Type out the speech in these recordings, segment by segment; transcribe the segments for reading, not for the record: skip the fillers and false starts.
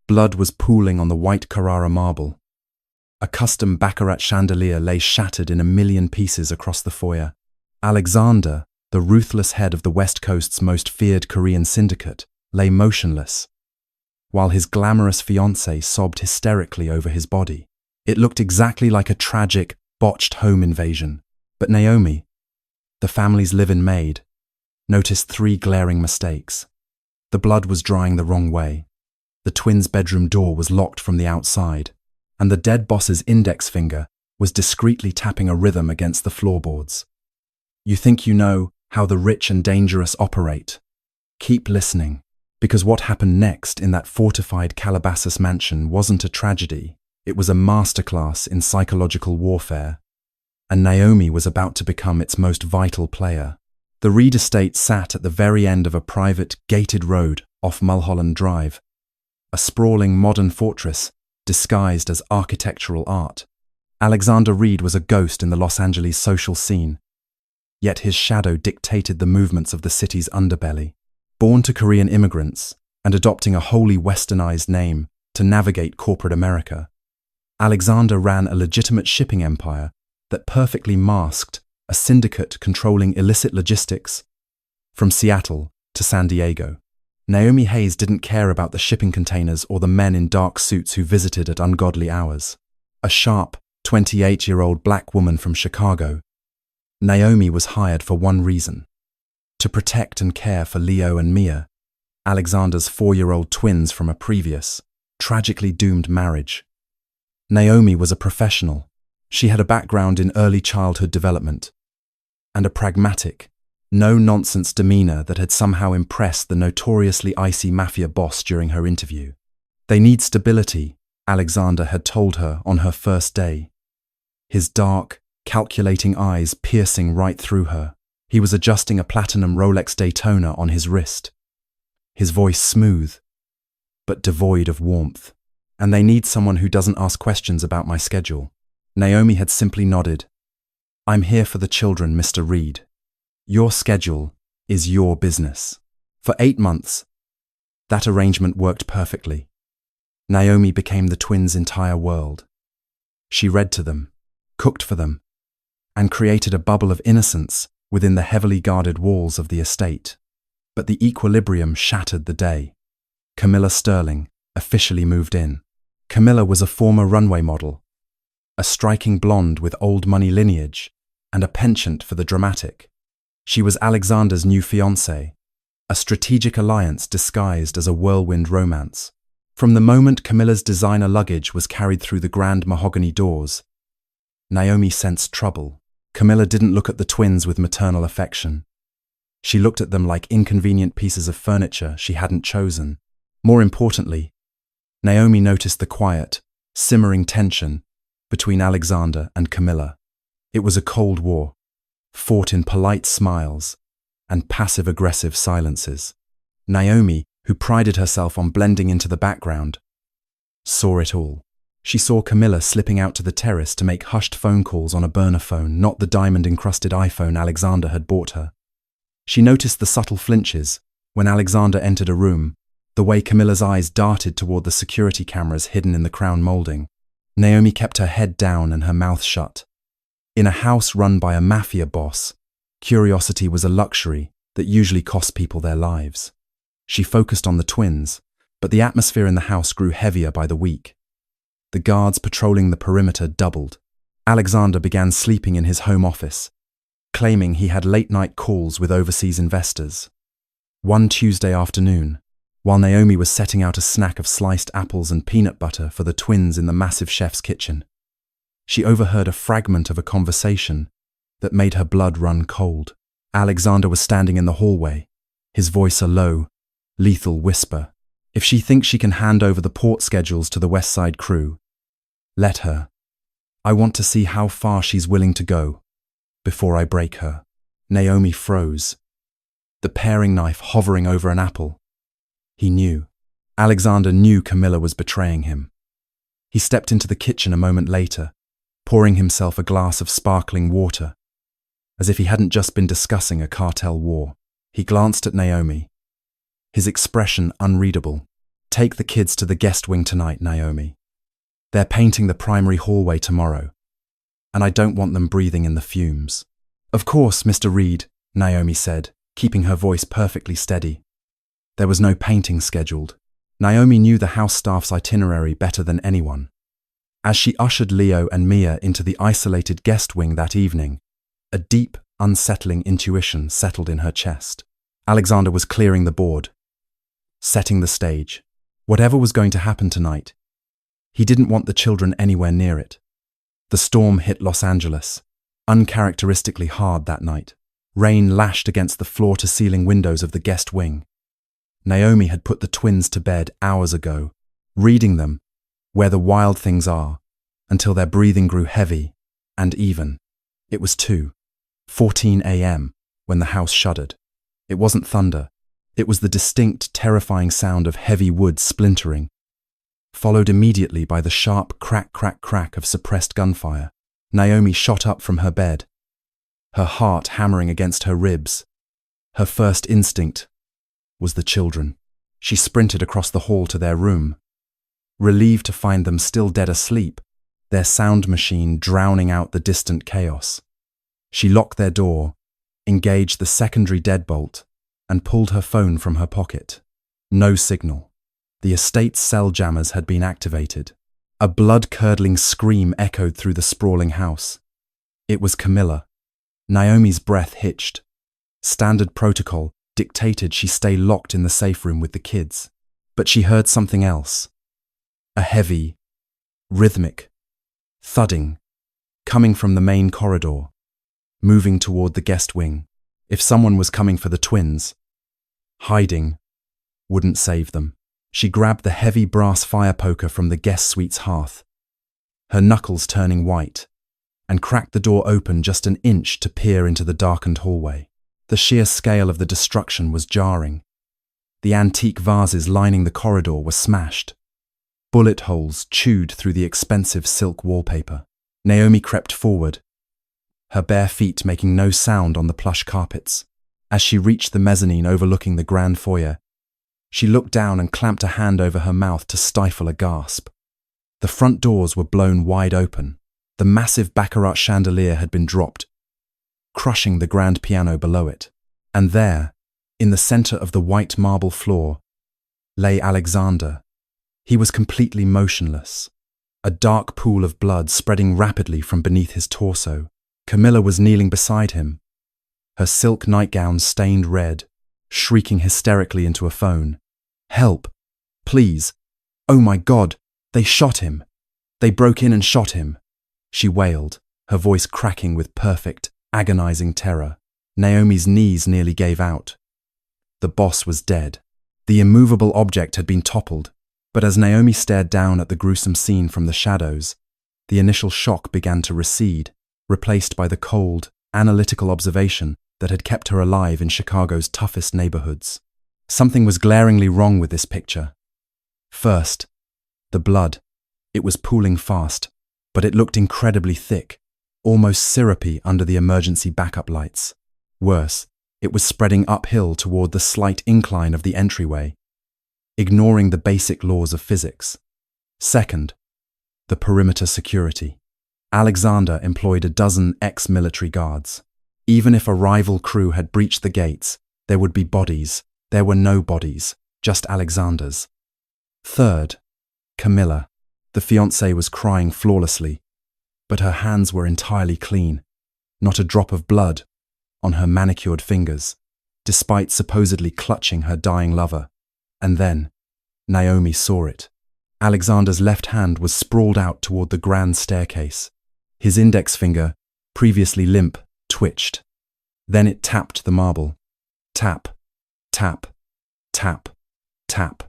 Blood was pooling on the white Carrara marble. A custom baccarat chandelier lay shattered in a million pieces across the foyer. Alexander, the ruthless head of the West Coast's most feared Korean syndicate, lay motionless, while his glamorous fiancée sobbed hysterically over his body. It looked exactly like a tragic, botched home invasion. But Naomi, the family's live-in maid, noticed three glaring mistakes. The blood was drying the wrong way. The twins' bedroom door was locked from the outside, and the dead boss's index finger was discreetly tapping a rhythm against the floorboards. You think you know how the rich and dangerous operate? Keep listening, because what happened next in that fortified Calabasas mansion wasn't a tragedy. It was a masterclass in psychological warfare, and Naomi was about to become its most vital player. The Reed estate sat at the very end of a private, gated road off Mulholland Drive, a sprawling modern fortress disguised as architectural art. Alexander Reed was a ghost in the Los Angeles social scene, yet his shadow dictated the movements of the city's underbelly. Born to Korean immigrants and adopting a wholly westernized name to navigate corporate America, Alexander ran a legitimate shipping empire that perfectly masked a syndicate controlling illicit logistics from Seattle to San Diego. Naomi Hayes didn't care about the shipping containers or the men in dark suits who visited at ungodly hours. A sharp, 28-year-old black woman from Chicago, Naomi was hired for one reason: to protect and care for Leo and Mia, Alexander's 4-year-old twins from a previous, tragically doomed marriage. Naomi was a professional. She had a background in early childhood development and a pragmatic, no-nonsense demeanor that had somehow impressed the notoriously icy Mafia boss during her interview. They need stability, Alexander had told her on her first day. His dark, calculating eyes piercing right through her. He was adjusting a platinum Rolex Daytona on his wrist. His voice smooth, but devoid of warmth. And they need someone who doesn't ask questions about my schedule. Naomi had simply nodded. I'm here for the children, Mr. Reed. Your schedule is your business. For 8 months, that arrangement worked perfectly. Naomi became the twins' entire world. She read to them, cooked for them, and created a bubble of innocence within the heavily guarded walls of the estate. But the equilibrium shattered the day. Camilla Sterling officially moved in. Camilla was a former runway model, a striking blonde with old money lineage and a penchant for the dramatic. She was Alexander's new fiancée, a strategic alliance disguised as a whirlwind romance. From the moment Camilla's designer luggage was carried through the grand mahogany doors, Naomi sensed trouble. Camilla didn't look at the twins with maternal affection. She looked at them like inconvenient pieces of furniture she hadn't chosen. More importantly, Naomi noticed the quiet, simmering tension between Alexander and Camilla. It was a cold war, fought in polite smiles and passive-aggressive silences. Naomi, who prided herself on blending into the background, saw it all. She saw Camilla slipping out to the terrace to make hushed phone calls on a burner phone, not the diamond-encrusted iPhone Alexander had bought her. She noticed the subtle flinches when Alexander entered a room, the way Camilla's eyes darted toward the security cameras hidden in the crown molding. Naomi kept her head down and her mouth shut. In a house run by a mafia boss, curiosity was a luxury that usually cost people their lives. She focused on the twins, but the atmosphere in the house grew heavier by the week. The guards patrolling the perimeter doubled. Alexander began sleeping in his home office, claiming he had late-night calls with overseas investors. One Tuesday afternoon, while Naomi was setting out a snack of sliced apples and peanut butter for the twins in the massive chef's kitchen, she overheard a fragment of a conversation that made her blood run cold. Alexander was standing in the hallway, his voice a low, lethal whisper. If she thinks she can hand over the port schedules to the West Side crew, let her. I want to see how far she's willing to go before I break her. Naomi froze, the paring knife hovering over an apple. He knew. Alexander knew Camilla was betraying him. He stepped into the kitchen a moment later, pouring himself a glass of sparkling water, as if he hadn't just been discussing a cartel war. He glanced at Naomi, his expression unreadable. Take the kids to the guest wing tonight, Naomi. They're painting the primary hallway tomorrow, and I don't want them breathing in the fumes. Of course, Mr. Reed, Naomi said, keeping her voice perfectly steady. There was no painting scheduled. Naomi knew the house staff's itinerary better than anyone. As she ushered Leo and Mia into the isolated guest wing that evening, a deep, unsettling intuition settled in her chest. Alexander was clearing the board, setting the stage. Whatever was going to happen tonight, he didn't want the children anywhere near it. The storm hit Los Angeles, uncharacteristically hard that night. Rain lashed against the floor-to-ceiling windows of the guest wing. Naomi had put the twins to bed hours ago, reading them Where the Wild Things Are, until their breathing grew heavy and even. It was 2:14 a.m. when the house shuddered. It wasn't thunder. It was the distinct, terrifying sound of heavy wood splintering, followed immediately by the sharp crack, crack, crack of suppressed gunfire. Naomi shot up from her bed, her heart hammering against her ribs. Her first instinct was the children. She sprinted across the hall to their room, relieved to find them still dead asleep, their sound machine drowning out the distant chaos. She locked their door, engaged the secondary deadbolt, and pulled her phone from her pocket. No signal. The estate's cell jammers had been activated. A blood-curdling scream echoed through the sprawling house. It was Camilla. Naomi's breath hitched. Standard protocol dictated she stay locked in the safe room with the kids. But she heard something else. A heavy, rhythmic thudding coming from the main corridor, moving toward the guest wing. If someone was coming for the twins, hiding wouldn't save them. She grabbed the heavy brass fire poker from the guest suite's hearth, her knuckles turning white, and cracked the door open just an inch to peer into the darkened hallway. The sheer scale of the destruction was jarring. The antique vases lining the corridor were smashed. Bullet holes chewed through the expensive silk wallpaper. Naomi crept forward, her bare feet making no sound on the plush carpets. As she reached the mezzanine overlooking the grand foyer, she looked down and clamped a hand over her mouth to stifle a gasp. The front doors were blown wide open. The massive baccarat chandelier had been dropped, crushing the grand piano below it. And there, in the center of the white marble floor, lay Alexander. He was completely motionless, a dark pool of blood spreading rapidly from beneath his torso. Camilla was kneeling beside him, her silk nightgown stained red, shrieking hysterically into a phone. "Help! Please! Oh my God! They shot him! They broke in and shot him!" She wailed, her voice cracking with perfect, agonizing terror. Naomi's knees nearly gave out. The boss was dead. The immovable object had been toppled, but as Naomi stared down at the gruesome scene from the shadows, the initial shock began to recede, replaced by the cold, analytical observation that had kept her alive in Chicago's toughest neighborhoods. Something was glaringly wrong with this picture. First, the blood. It was pooling fast, but it looked incredibly thick, almost syrupy under the emergency backup lights. Worse, it was spreading uphill toward the slight incline of the entryway, ignoring the basic laws of physics. Second, the perimeter security. Alexander employed a dozen ex-military guards. Even if a rival crew had breached the gates, there would be bodies. There were no bodies, just Alexander's. Third, Camilla. The fiancée was crying flawlessly, but her hands were entirely clean, not a drop of blood on her manicured fingers, despite supposedly clutching her dying lover. And then, Naomi saw it. Alexander's left hand was sprawled out toward the grand staircase. His index finger, previously limp, twitched. Then it tapped the marble. Tap, tap, tap, tap.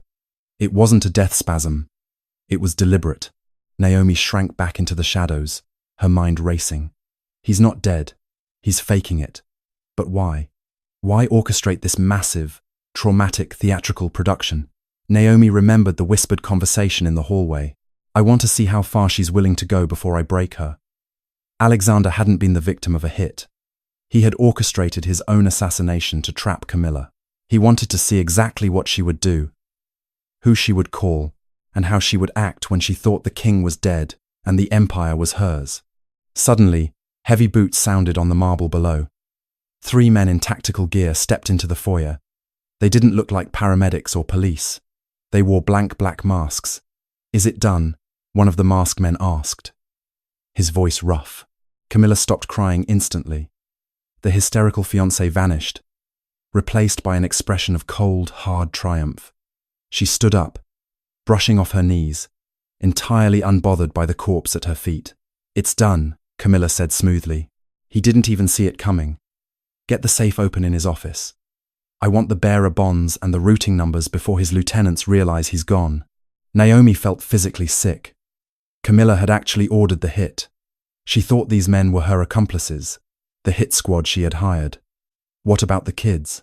It wasn't a death spasm. It was deliberate. Naomi shrank back into the shadows, her mind racing. He's not dead. He's faking it. But why? Why orchestrate this massive, traumatic theatrical production? Naomi remembered the whispered conversation in the hallway. I want to see how far she's willing to go before I break her. Alexander hadn't been the victim of a hit. He had orchestrated his own assassination to trap Camilla. He wanted to see exactly what she would do. who she would call, and how she would act when she thought the king was dead and the empire was hers. Suddenly, heavy boots sounded on the marble below. 3 men in tactical gear stepped into the foyer. They didn't look like paramedics or police. They wore blank black masks. "Is it done?" one of the masked men asked. His voice rough. Camilla stopped crying instantly. The hysterical fiancée vanished, replaced by an expression of cold, hard triumph. She stood up, brushing off her knees, entirely unbothered by the corpse at her feet. "It's done," Camilla said smoothly. He didn't even see it coming. "Get the safe open in his office. I want the bearer bonds and the routing numbers before his lieutenants realize he's gone." Naomi felt physically sick. Camilla had actually ordered the hit. She thought these men were her accomplices, the hit squad she had hired. "What about the kids?"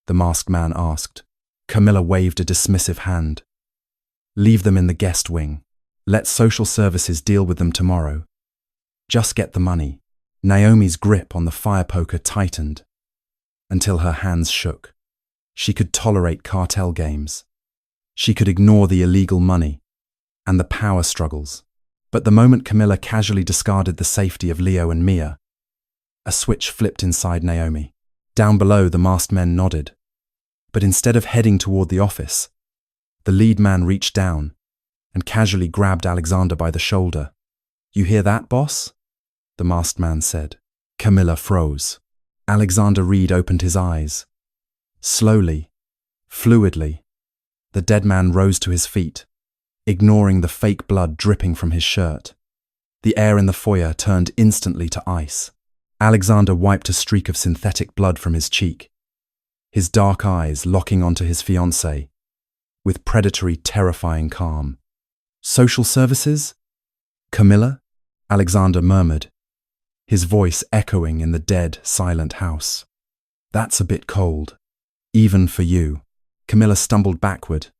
the masked man asked. Camilla waved a dismissive hand. "Leave them in the guest wing. Let social services deal with them tomorrow. Just get the money." Naomi's grip on the fire poker tightened until her hands shook. She could tolerate cartel games. She could ignore the illegal money and the power struggles. But the moment Camilla casually discarded the safety of Leo and Mia, a switch flipped inside Naomi. Down below, the masked men nodded. But instead of heading toward the office, the lead man reached down and casually grabbed Alexander by the shoulder. "You hear that, boss?" the masked man said. Camilla froze. Alexander Reed opened his eyes. Slowly, fluidly, the dead man rose to his feet, ignoring the fake blood dripping from his shirt. The air in the foyer turned instantly to ice. Alexander wiped a streak of synthetic blood from his cheek, his dark eyes locking onto his fiancée, with predatory, terrifying calm. "Social services? Camilla?" Alexander murmured, his voice echoing in the dead, silent house. "That's a bit cold, even for you." Camilla stumbled backward,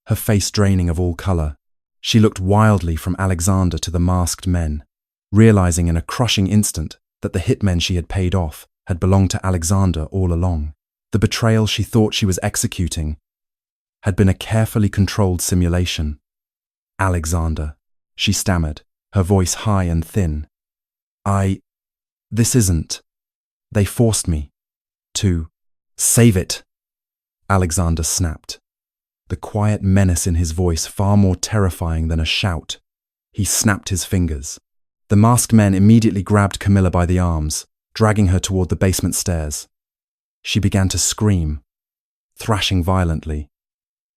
her face draining of all color. She looked wildly from Alexander to the masked men, realizing in a crushing instant that the hitmen she had paid off had belonged to Alexander all along. The betrayal she thought she was executing had been a carefully controlled simulation. "Alexander," she stammered, her voice high and thin. This isn't. They forced me to save it." Alexander snapped, the quiet menace in his voice far more terrifying than a shout. He snapped his fingers. The masked men immediately grabbed Camilla by the arms, dragging her toward the basement stairs. She began to scream, thrashing violently,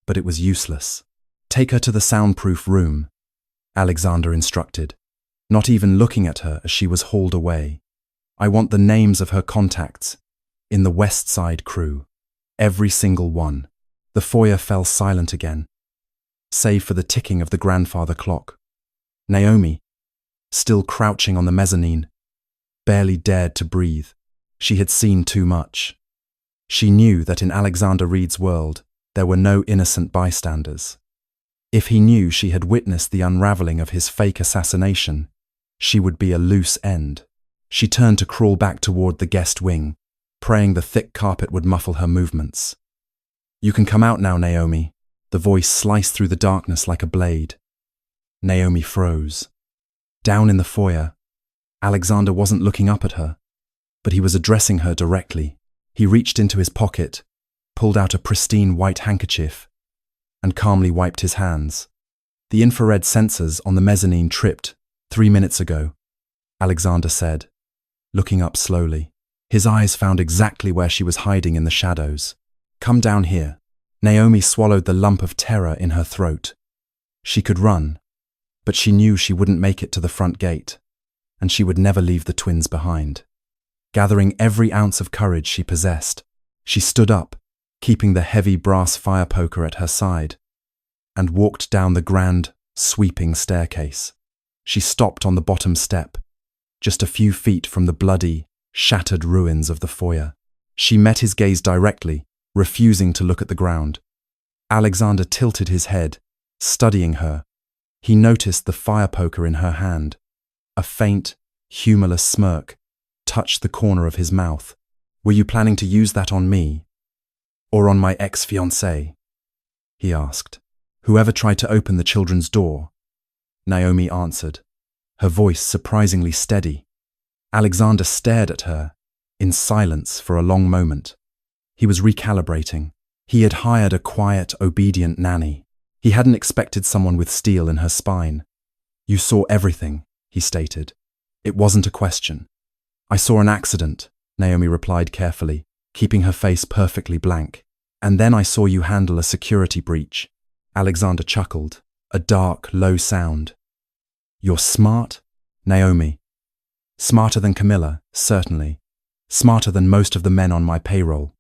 but it was useless. "Take her to the soundproof room," Alexander instructed, not even looking at her as she was hauled away. "I want the names of her contacts in the West Side crew, every single one." The foyer fell silent again, save for the ticking of the grandfather clock. Naomi, still crouching on the mezzanine, barely dared to breathe. She had seen too much. She knew that in Alexander Reed's world, there were no innocent bystanders. If he knew she had witnessed the unraveling of his fake assassination, she would be a loose end. She turned to crawl back toward the guest wing, praying the thick carpet would muffle her movements. "You can come out now, Naomi." The voice sliced through the darkness like a blade. Naomi froze. Down in the foyer, Alexander wasn't looking up at her, but he was addressing her directly. He reached into his pocket, pulled out a pristine white handkerchief, and calmly wiped his hands. "The infrared sensors on the mezzanine tripped 3 minutes ago," Alexander said, looking up slowly. His eyes found exactly where she was hiding in the shadows. "Come down here." Naomi swallowed the lump of terror in her throat. She could run, but she knew she wouldn't make it to the front gate, and she would never leave the twins behind. Gathering every ounce of courage she possessed, she stood up, keeping the heavy brass fire poker at her side, and walked down the grand, sweeping staircase. She stopped on the bottom step, just a few feet from the bloody, shattered ruins of the foyer. She met his gaze directly, refusing to look at the ground. Alexander tilted his head, studying her. He noticed the fire poker in her hand. A faint, humorless smirk touched the corner of his mouth. "Were you planning to use that on me? Or on my ex-fiancée?" he asked. Whoever tried to open the children's door, Naomi answered, her voice surprisingly steady. Alexander stared at her, in silence for a long moment. He was recalibrating. He had hired a quiet, obedient nanny. He hadn't expected someone with steel in her spine. You saw everything, he stated. It wasn't a question. I saw an accident, Naomi replied carefully, keeping her face perfectly blank. And then I saw you handle a security breach. Alexander chuckled, a dark, low sound. You're smart, Naomi. Smarter than Camilla, certainly. Smarter than most of the men on my payroll.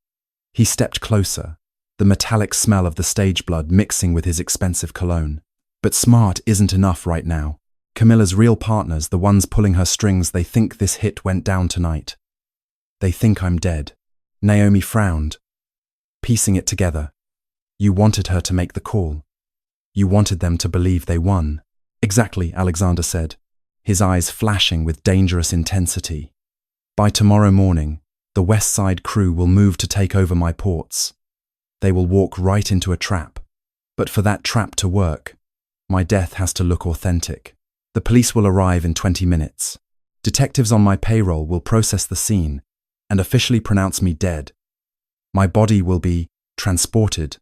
He stepped closer, the metallic smell of the stage blood mixing with his expensive cologne. But smart isn't enough right now. Camilla's real partners, the ones pulling her strings, they think this hit went down tonight. They think I'm dead. Naomi frowned, piecing it together. You wanted her to make the call. You wanted them to believe they won. Exactly, Alexander said, his eyes flashing with dangerous intensity. By tomorrow morning, the West Side crew will move to take over my ports. They will walk right into a trap. But for that trap to work, my death has to look authentic. The police will arrive in 20 minutes. Detectives on my payroll will process the scene and officially pronounce me dead. My body will be transported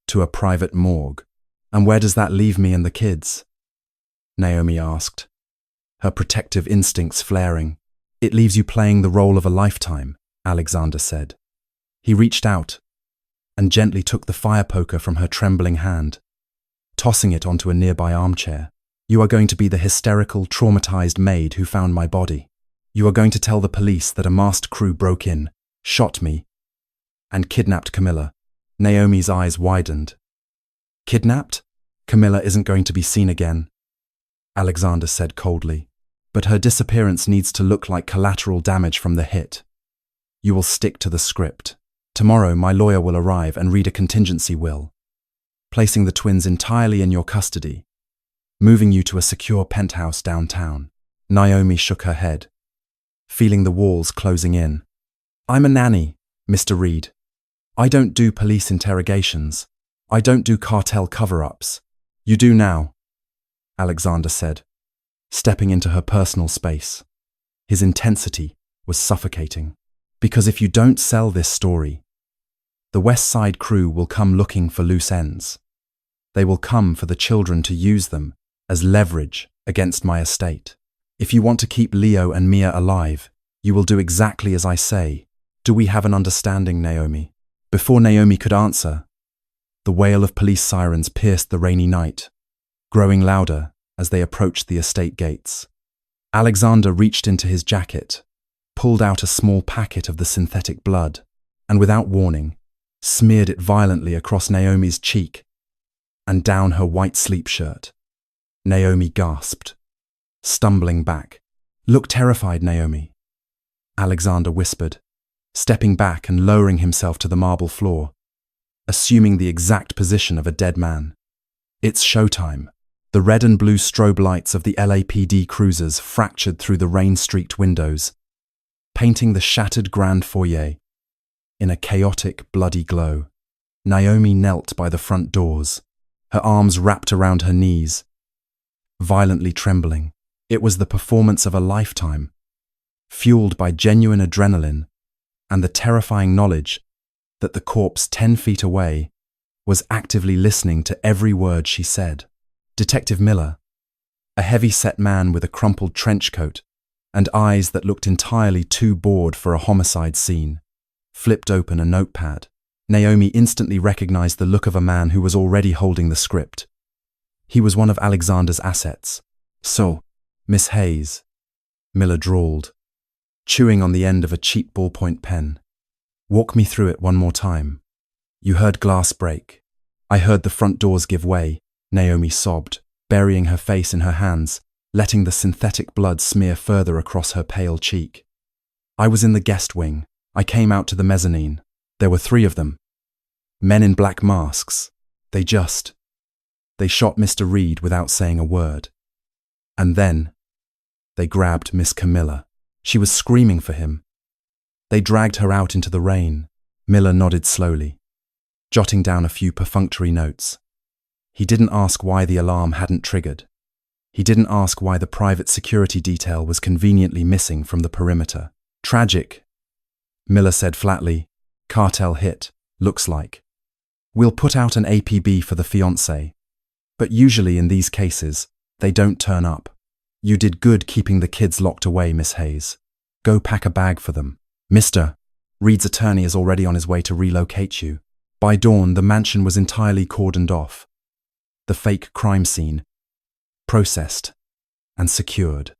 to a private morgue. And where does that leave me and the kids? Naomi asked, her protective instincts flaring. It leaves you playing the role of a lifetime, Alexander said. He reached out and gently took the fire poker from her trembling hand, tossing it onto a nearby armchair. You are going to be the hysterical, traumatized maid who found my body. You are going to tell the police that a masked crew broke in, shot me, and kidnapped Camilla. Naomi's eyes widened. Kidnapped? Camilla isn't going to be seen again, Alexander said coldly. But her disappearance needs to look like collateral damage from the hit. You will stick to the script. Tomorrow my lawyer will arrive and read a contingency will, placing the twins entirely in your custody, moving you to a secure penthouse downtown. Naomi shook her head, feeling the walls closing in. I'm a nanny, Mr. Reed. I don't do police interrogations. I don't do cartel cover-ups. You do now, Alexander said, stepping into her personal space. His intensity was suffocating. Because if you don't sell this story, the West Side crew will come looking for loose ends. They will come for the children to use them as leverage against my estate. If you want to keep Leo and Mia alive, you will do exactly as I say. Do we have an understanding, Naomi? Before Naomi could answer, the wail of police sirens pierced the rainy night, growing louder as they approached the estate gates. Alexander reached into his jacket, pulled out a small packet of the synthetic blood, and without warning, smeared it violently across Naomi's cheek and down her white sleep shirt. Naomi gasped, stumbling back. Look terrified, Naomi, Alexander whispered, stepping back and lowering himself to the marble floor, assuming the exact position of a dead man. It's showtime. The red and blue strobe lights of the LAPD cruisers fractured through the rain-streaked windows, painting the shattered grand foyer in a chaotic, bloody glow. Naomi knelt by the front doors, her arms wrapped around her knees, violently trembling. It was the performance of a lifetime, fueled by genuine adrenaline and the terrifying knowledge that the corpse 10 feet away was actively listening to every word she said. Detective Miller, a heavy-set man with a crumpled trench coat and eyes that looked entirely too bored for a homicide scene, flipped open a notepad. Naomi instantly recognized the look of a man who was already holding the script. He was one of Alexander's assets. So, Miss Hayes, Miller drawled, chewing on the end of a cheap ballpoint pen. Walk me through it one more time. You heard glass break. I heard the front doors give way, Naomi sobbed, burying her face in her hands, letting the synthetic blood smear further across her pale cheek. I was in the guest wing. I came out to the mezzanine. There were 3 of them. Men in black masks. They shot Mr. Reed without saying a word. And then, they grabbed Miss Camilla. She was screaming for him. They dragged her out into the rain. Miller nodded slowly, jotting down a few perfunctory notes. He didn't ask why the alarm hadn't triggered. He didn't ask why the private security detail was conveniently missing from the perimeter. Tragic, Miller said flatly. Cartel hit, looks like. We'll put out an APB for the fiancé. But usually in these cases, they don't turn up. You did good keeping the kids locked away, Miss Hayes. Go pack a bag for them. Mr. Reed's attorney is already on his way to relocate you. By dawn, the mansion was entirely cordoned off. The fake crime scene processed and secured.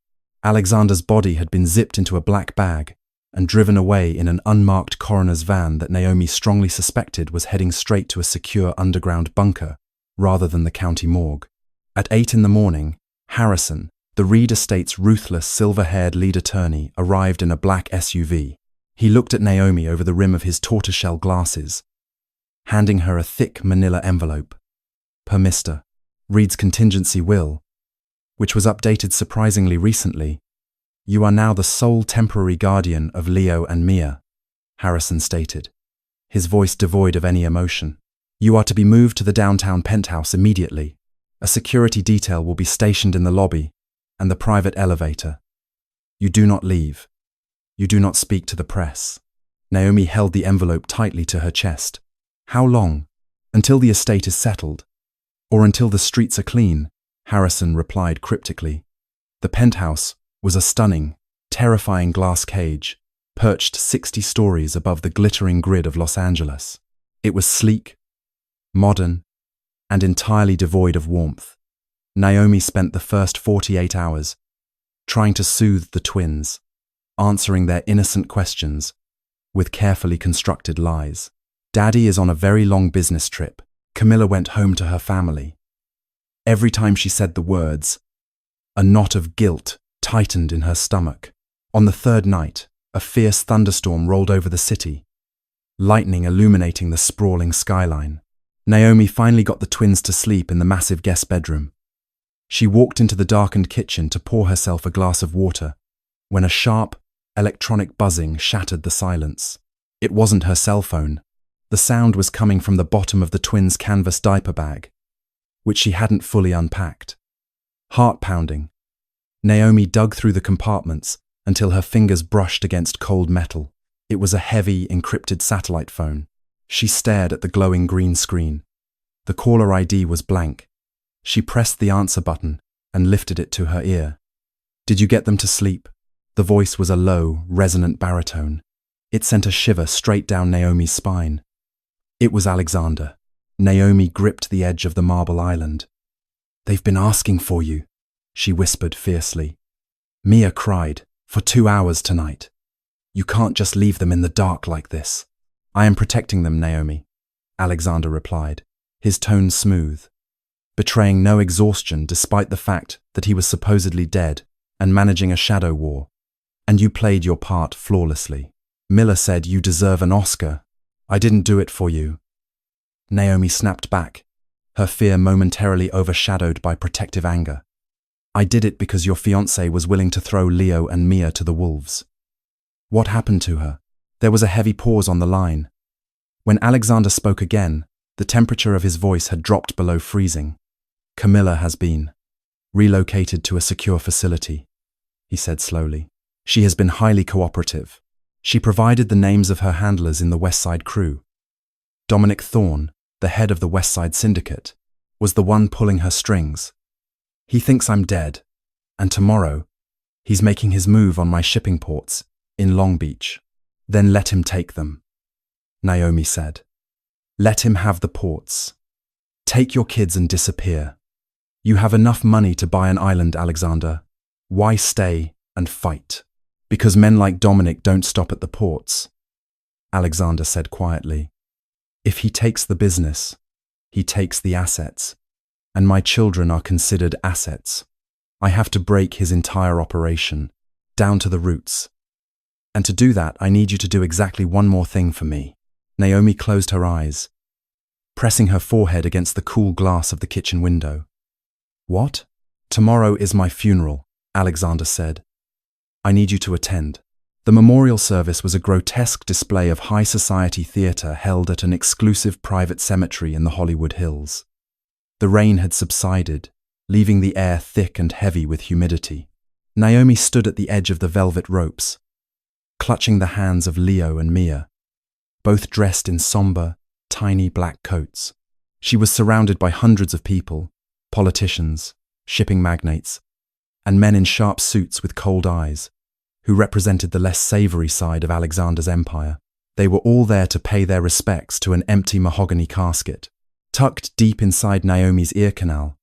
Alexander's body had been zipped into a black bag and driven away in an unmarked coroner's van that Naomi strongly suspected was heading straight to a secure underground bunker rather than the county morgue. At 8 in the morning, Harrison, the Reed estate's ruthless silver-haired lead attorney, arrived in a black SUV. He looked at Naomi over the rim of his tortoiseshell glasses, handing her a thick manila envelope. Per Mr. Reed's contingency will, which was updated surprisingly recently. You are now the sole temporary guardian of Leo and Mia, Harrison stated, his voice devoid of any emotion. You are to be moved to the downtown penthouse immediately. A security detail will be stationed in the lobby and the private elevator. You do not leave. You do not speak to the press. Naomi held the envelope tightly to her chest. How long? Until the estate is settled? Or until the streets are clean? Harrison replied cryptically. The penthouse was a stunning, terrifying glass cage, perched 60 stories above the glittering grid of Los Angeles. It was sleek, modern, and entirely devoid of warmth. Naomi spent the first 48 hours trying to soothe the twins, answering their innocent questions with carefully constructed lies. Daddy is on a very long business trip. Camilla went home to her family. Every time she said the words, a knot of guilt tightened in her stomach. On the third night, a fierce thunderstorm rolled over the city, lightning illuminating the sprawling skyline. Naomi finally got the twins to sleep in the massive guest bedroom. She walked into the darkened kitchen to pour herself a glass of water, when a sharp, electronic buzzing shattered the silence. It wasn't her cell phone. The sound was coming from the bottom of the twins' canvas diaper bag, which she hadn't fully unpacked. Heart-pounding, Naomi dug through the compartments until her fingers brushed against cold metal. It was a heavy, encrypted satellite phone. She stared at the glowing green screen. The caller ID was blank. She pressed the answer button and lifted it to her ear. Did you get them to sleep? The voice was a low, resonant baritone. It sent a shiver straight down Naomi's spine. It was Alexander. Naomi gripped the edge of the marble island. They've been asking for you, she whispered fiercely. Mia cried, for 2 hours tonight. You can't just leave them in the dark like this. I am protecting them, Naomi, Alexander replied, his tone smooth, betraying no exhaustion despite the fact that he was supposedly dead and managing a shadow war. And you played your part flawlessly. Miller said you deserve an Oscar. I didn't do it for you. Naomi snapped back, her fear momentarily overshadowed by protective anger. I did it because your fiancé was willing to throw Leo and Mia to the wolves. What happened to her? There was a heavy pause on the line. When Alexander spoke again, the temperature of his voice had dropped below freezing. Camilla has been relocated to a secure facility, he said slowly. She has been highly cooperative. She provided the names of her handlers in the West Side crew. Dominic Thorne, the head of the West Side Syndicate, was the one pulling her strings. He thinks I'm dead, and tomorrow, he's making his move on my shipping ports in Long Beach. Then let him take them, Naomi said. Let him have the ports. Take your kids and disappear. You have enough money to buy an island, Alexander. Why stay and fight? Because men like Dominic don't stop at the ports, Alexander said quietly. If he takes the business, he takes the assets, and my children are considered assets. I have to break his entire operation, down to the roots. And to do that, I need you to do exactly one more thing for me. Naomi closed her eyes, pressing her forehead against the cool glass of the kitchen window. What? Tomorrow is my funeral, Alexander said. I need you to attend. The memorial service was a grotesque display of high society theater held at an exclusive private cemetery in the Hollywood Hills. The rain had subsided, leaving the air thick and heavy with humidity. Naomi stood at the edge of the velvet ropes, clutching the hands of Leo and Mia, both dressed in somber, tiny black coats. She was surrounded by hundreds of people, politicians, shipping magnates, and men in sharp suits with cold eyes, who represented the less savory side of Alexander's empire. They were all there to pay their respects to an empty mahogany casket. Tucked deep inside Naomi's ear canal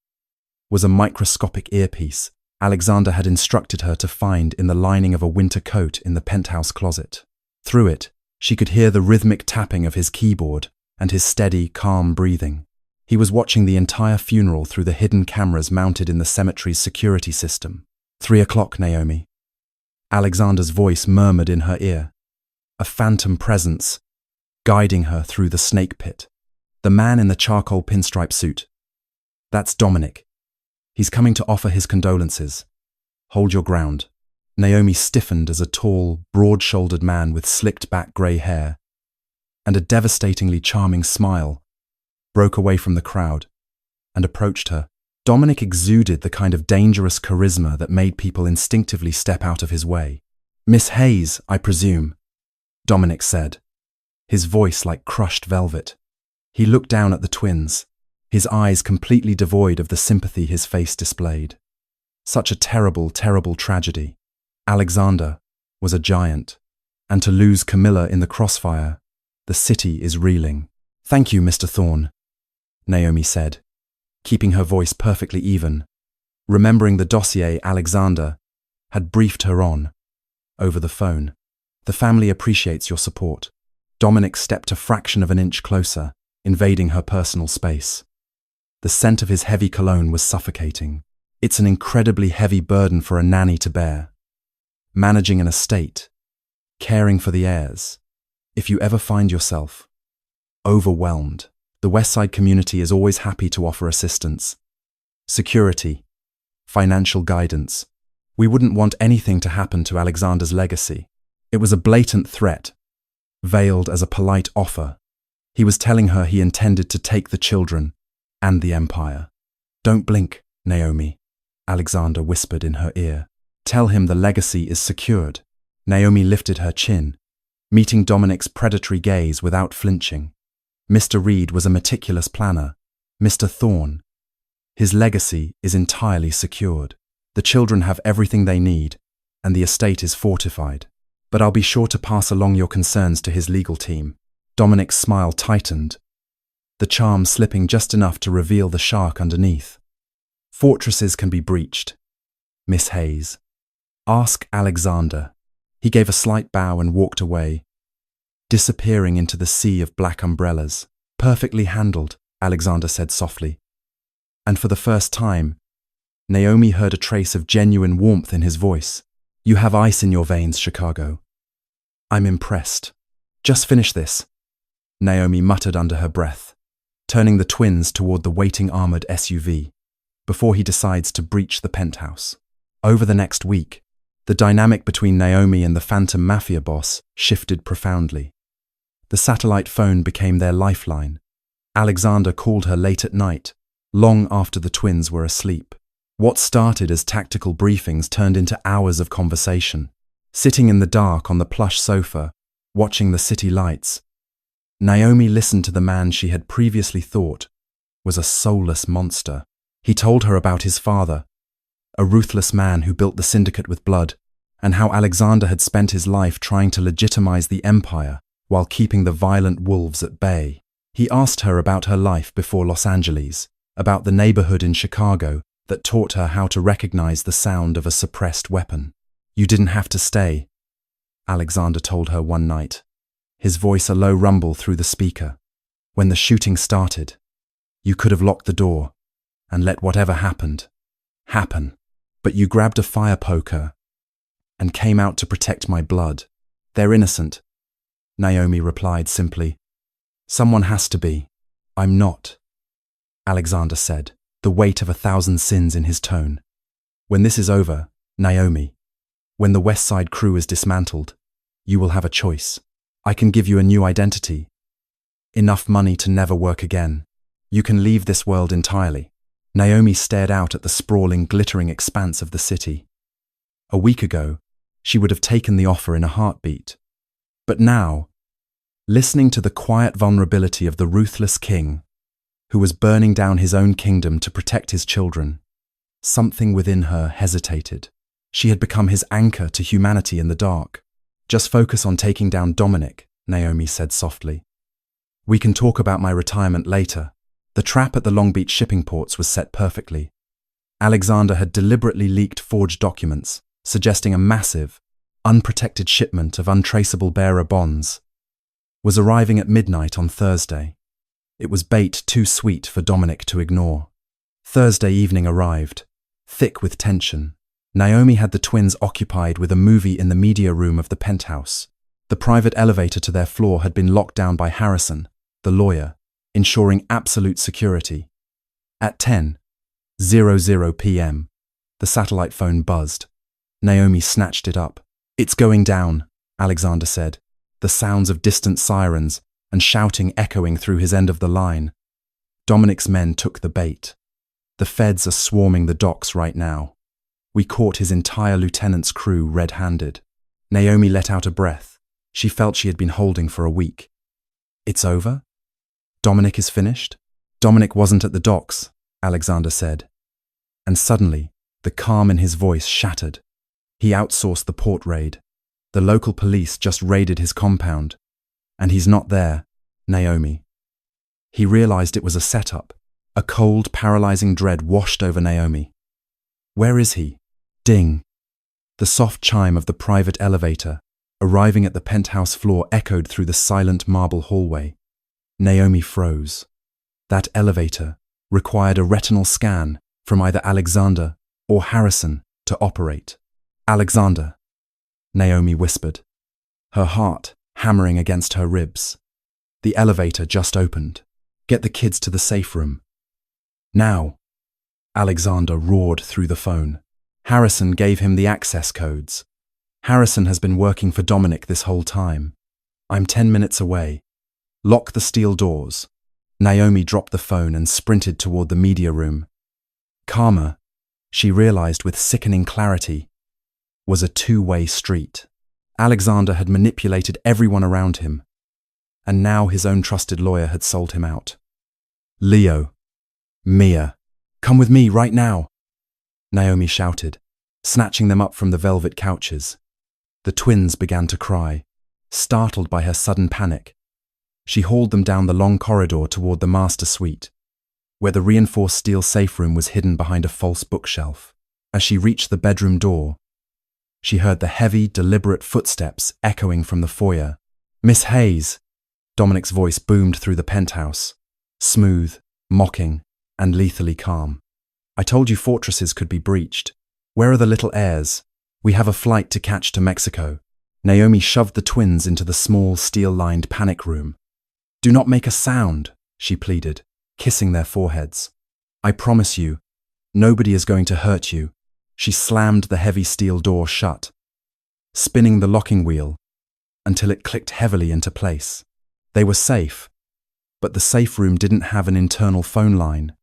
was a microscopic earpiece Alexander had instructed her to find in the lining of a winter coat in the penthouse closet. Through it, she could hear the rhythmic tapping of his keyboard and his steady, calm breathing. He was watching the entire funeral through the hidden cameras mounted in the cemetery's security system. 3 o'clock, Naomi. Alexander's voice murmured in her ear, a phantom presence guiding her through the snake pit. The man in the charcoal pinstripe suit. That's Dominic. He's coming to offer his condolences. Hold your ground. Naomi stiffened as a tall, broad-shouldered man with slicked-back grey hair and a devastatingly charming smile broke away from the crowd and approached her. Dominic exuded the kind of dangerous charisma that made people instinctively step out of his way. "Miss Hayes, I presume," Dominic said, his voice like crushed velvet. He looked down at the twins, his eyes completely devoid of the sympathy his face displayed. Such a terrible, terrible tragedy. Alexander was a giant, and to lose Camilla in the crossfire, the city is reeling. "Thank you, Mr. Thorne," Naomi said, keeping her voice perfectly even, remembering the dossier Alexander had briefed her on over the phone. "The family appreciates your support." Dominic stepped a fraction of an inch closer, invading her personal space. The scent of his heavy cologne was suffocating. It's an incredibly heavy burden for a nanny to bear. Managing an estate, caring for the heirs. If you ever find yourself overwhelmed, the West Side community is always happy to offer assistance. Security, financial guidance. We wouldn't want anything to happen to Alexander's legacy. It was a blatant threat, veiled as a polite offer. He was telling her he intended to take the children and the empire. "Don't blink, Naomi," Alexander whispered in her ear. "Tell him the legacy is secured." Naomi lifted her chin, meeting Dominic's predatory gaze without flinching. Mr. Reed was a meticulous planner. Mr. Thorne. His legacy is entirely secured. The children have everything they need, and the estate is fortified. But I'll be sure to pass along your concerns to his legal team. Dominic's smile tightened, the charm slipping just enough to reveal the shark underneath. "Fortresses can be breached, Miss Hayes. Ask Alexander." He gave a slight bow and walked away, disappearing into the sea of black umbrellas. "Perfectly handled," Alexander said softly. And for the first time, Naomi heard a trace of genuine warmth in his voice. "You have ice in your veins, Chicago. I'm impressed. Just finish this," Naomi muttered under her breath, turning the twins toward the waiting armored SUV, before he decides to breach the penthouse. Over the next week, the dynamic between Naomi and the phantom Mafia boss shifted profoundly. The satellite phone became their lifeline. Alexander called her late at night, long after the twins were asleep. What started as tactical briefings turned into hours of conversation. Sitting in the dark on the plush sofa, watching the city lights, Naomi listened to the man she had previously thought was a soulless monster. He told her about his father, a ruthless man who built the syndicate with blood, and how Alexander had spent his life trying to legitimize the empire while keeping the violent wolves at bay. He asked her about her life before Los Angeles, about the neighborhood in Chicago that taught her how to recognize the sound of a suppressed weapon. "You didn't have to stay," Alexander told her one night, his voice a low rumble through the speaker. "When the shooting started, you could have locked the door and let whatever happened, happen. But you grabbed a fire poker and came out to protect my blood. They're innocent," Naomi replied simply. "Someone has to be. I'm not," Alexander said, the weight of 1,000 sins in his tone. "When this is over, Naomi, when the West Side crew is dismantled, you will have a choice. I can give you a new identity, enough money to never work again, You can leave this world entirely. Naomi stared out at the sprawling, glittering expanse of the city. A week ago, she would have taken the offer in a heartbeat. But now, listening to the quiet vulnerability of the ruthless king, who was burning down his own kingdom to protect his children, something within her hesitated. She had become his anchor to humanity in the dark. Just focus on taking down Dominic, Naomi said softly. We can talk about my retirement later. The trap at the Long Beach shipping ports was set perfectly. Alexander had deliberately leaked forged documents, suggesting a massive, unprotected shipment of untraceable bearer bonds was arriving at midnight on Thursday. It was bait too sweet for Dominic to ignore. Thursday evening arrived, thick with tension. Naomi had the twins occupied with a movie in the media room of the penthouse. The private elevator to their floor had been locked down by Harrison, the lawyer, ensuring absolute security. At 10:00 p.m., the satellite phone buzzed. Naomi snatched it up. It's going down, Alexander said, the sounds of distant sirens and shouting echoing through his end of the line. Dominic's men took the bait. The feds are swarming the docks right now. We caught his entire lieutenant's crew red-handed. Naomi let out a breath. She felt she had been holding for a week. It's over? Dominic is finished? Dominic wasn't at the docks, Alexander said. And suddenly, the calm in his voice shattered. He outsourced the port raid. The local police just raided his compound. And he's not there, Naomi. He realized it was a setup. A cold, paralyzing dread washed over Naomi. Where is he? Ding. The soft chime of the private elevator, arriving at the penthouse floor, echoed through the silent marble hallway. Naomi froze. That elevator required a retinal scan from either Alexander or Harrison to operate. Alexander, Naomi whispered, her heart hammering against her ribs. The elevator just opened. Get the kids to the safe room. Now, Alexander roared through the phone. Harrison gave him the access codes. Harrison has been working for Dominic this whole time. I'm 10 minutes away. Lock the steel doors. Naomi dropped the phone and sprinted toward the media room. Karma, she realized with sickening clarity, was a two-way street. Alexander had manipulated everyone around him, and now his own trusted lawyer had sold him out. Leo, Mia, come with me right now, Naomi shouted, snatching them up from the velvet couches. The twins began to cry, startled by her sudden panic. She hauled them down the long corridor toward the master suite, where the reinforced steel safe room was hidden behind a false bookshelf. As she reached the bedroom door, she heard the heavy, deliberate footsteps echoing from the foyer. Miss Hayes, Dominic's voice boomed through the penthouse, smooth, mocking, and lethally calm. I told you fortresses could be breached. Where are the little heirs? We have a flight to catch to Mexico. Naomi shoved the twins into the small, steel-lined panic room. Do not make a sound, she pleaded, kissing their foreheads. I promise you, nobody is going to hurt you. She slammed the heavy steel door shut, spinning the locking wheel until it clicked heavily into place. They were safe, but the safe room didn't have an internal phone line,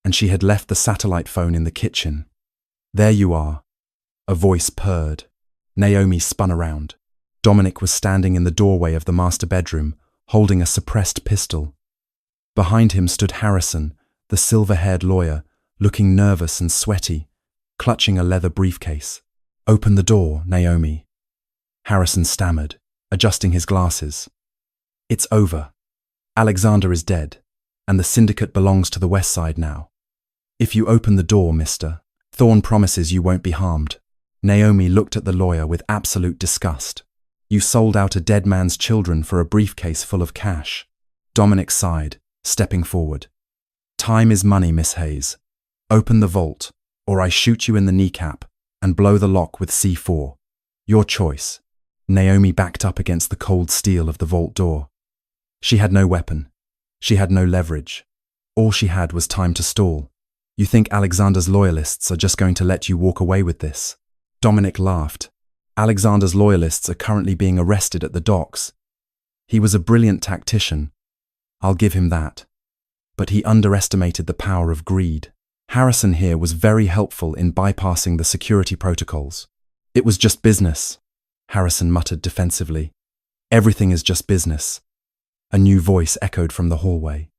and she had left the satellite phone in the kitchen. There you are, a voice purred. Naomi spun around. Dominic was standing in the doorway of the master bedroom, holding a suppressed pistol. Behind him stood Harrison, the silver-haired lawyer, looking nervous and sweaty, clutching a leather briefcase. Open the door, Naomi. Harrison stammered, adjusting his glasses. It's over. Alexander is dead, and the syndicate belongs to the West Side now. If you open the door, mister, Thorne promises you won't be harmed. Naomi looked at the lawyer with absolute disgust. You sold out a dead man's children for a briefcase full of cash. Dominic sighed, stepping forward. Time is money, Miss Hayes. Open the vault, or I shoot you in the kneecap and blow the lock with C4. Your choice. Naomi backed up against the cold steel of the vault door. She had no weapon. She had no leverage. All she had was time to stall. You think Alexander's loyalists are just going to let you walk away with this? Dominic laughed. Alexander's loyalists are currently being arrested at the docks. He was a brilliant tactician. I'll give him that. but he underestimated the power of greed. Harrison here was very helpful in bypassing the security protocols. It was just business, Harrison muttered defensively. Everything is just business. A new voice echoed from the hallway.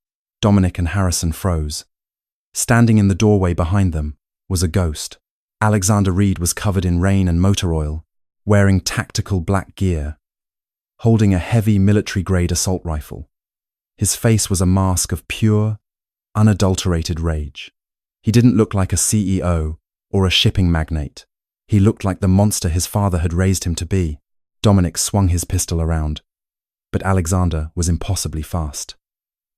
Dominic and Harrison froze. Standing in the doorway behind them was a ghost. Alexander Reed was covered in rain and motor oil, wearing tactical black gear, holding a heavy military-grade assault rifle. His face was a mask of pure, unadulterated rage. He didn't look like a CEO or a shipping magnate. He looked like the monster his father had raised him to be. Dominic swung his pistol around, but Alexander was impossibly fast.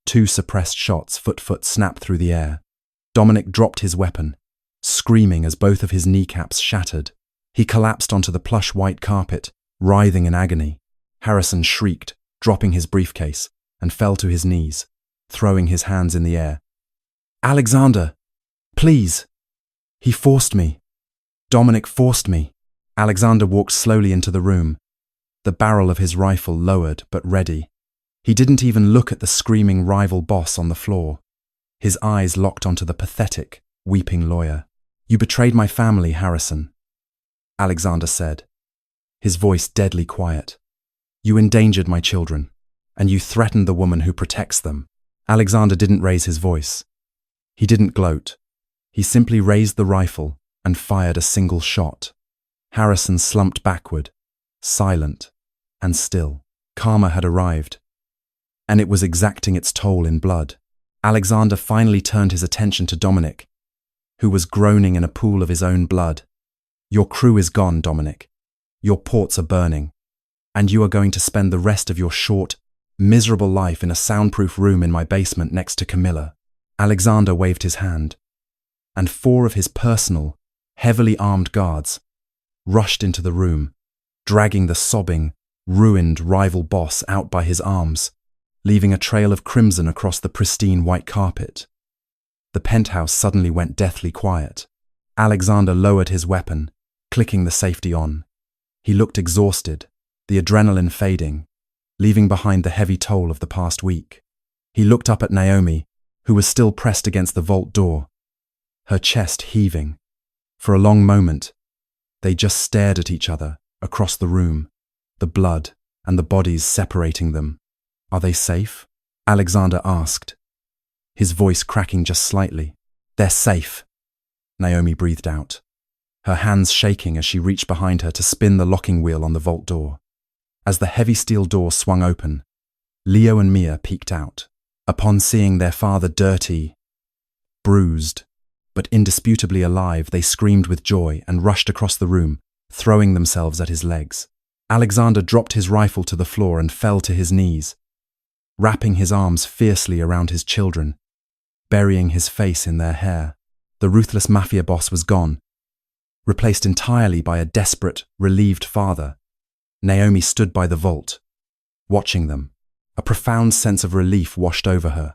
2 suppressed shots foot snapped through the air. Dominic dropped his weapon, screaming as both of his kneecaps shattered. He collapsed onto the plush white carpet, writhing in agony. Harrison shrieked, dropping his briefcase, and fell to his knees, throwing his hands in the air. "Alexander! Please! He forced me. Dominic forced me." Alexander walked slowly into the room, the barrel of his rifle lowered but ready. He didn't even look at the screaming rival boss on the floor. His eyes locked onto the pathetic, weeping lawyer. "You betrayed my family, Harrison," Alexander said, his voice deadly quiet. "You endangered my children, and you threatened the woman who protects them." Alexander didn't raise his voice. He didn't gloat. He simply raised the rifle and fired a single shot. Harrison slumped backward, silent and still. Karma had arrived, and it was exacting its toll in blood. Alexander finally turned his attention to Dominic, who was groaning in a pool of his own blood. "Your crew is gone, Dominic. Your ports are burning, and you are going to spend the rest of your short, miserable life in a soundproof room in my basement next to Camilla." Alexander waved his hand, and 4 of his personal, heavily armed guards rushed into the room, dragging the sobbing, ruined rival boss out by his arms, leaving a trail of crimson across the pristine white carpet. The penthouse suddenly went deathly quiet. Alexander lowered his weapon, clicking the safety on. He looked exhausted, the adrenaline fading, leaving behind the heavy toll of the past week. He looked up at Naomi, who was still pressed against the vault door, her chest heaving. For a long moment, they just stared at each other across the room, the blood and the bodies separating them. "Are they safe?" Alexander asked, his voice cracking just slightly. "They're safe," Naomi breathed out, her hands shaking as she reached behind her to spin the locking wheel on the vault door. As the heavy steel door swung open, Leo and Mia peeked out. Upon seeing their father dirty, bruised, but indisputably alive, they screamed with joy and rushed across the room, throwing themselves at his legs. Alexander dropped his rifle to the floor and fell to his knees, wrapping his arms fiercely around his children, burying his face in their hair. The ruthless Mafia boss was gone, replaced entirely by a desperate, relieved father. Naomi stood by the vault, watching them. A profound sense of relief washed over her,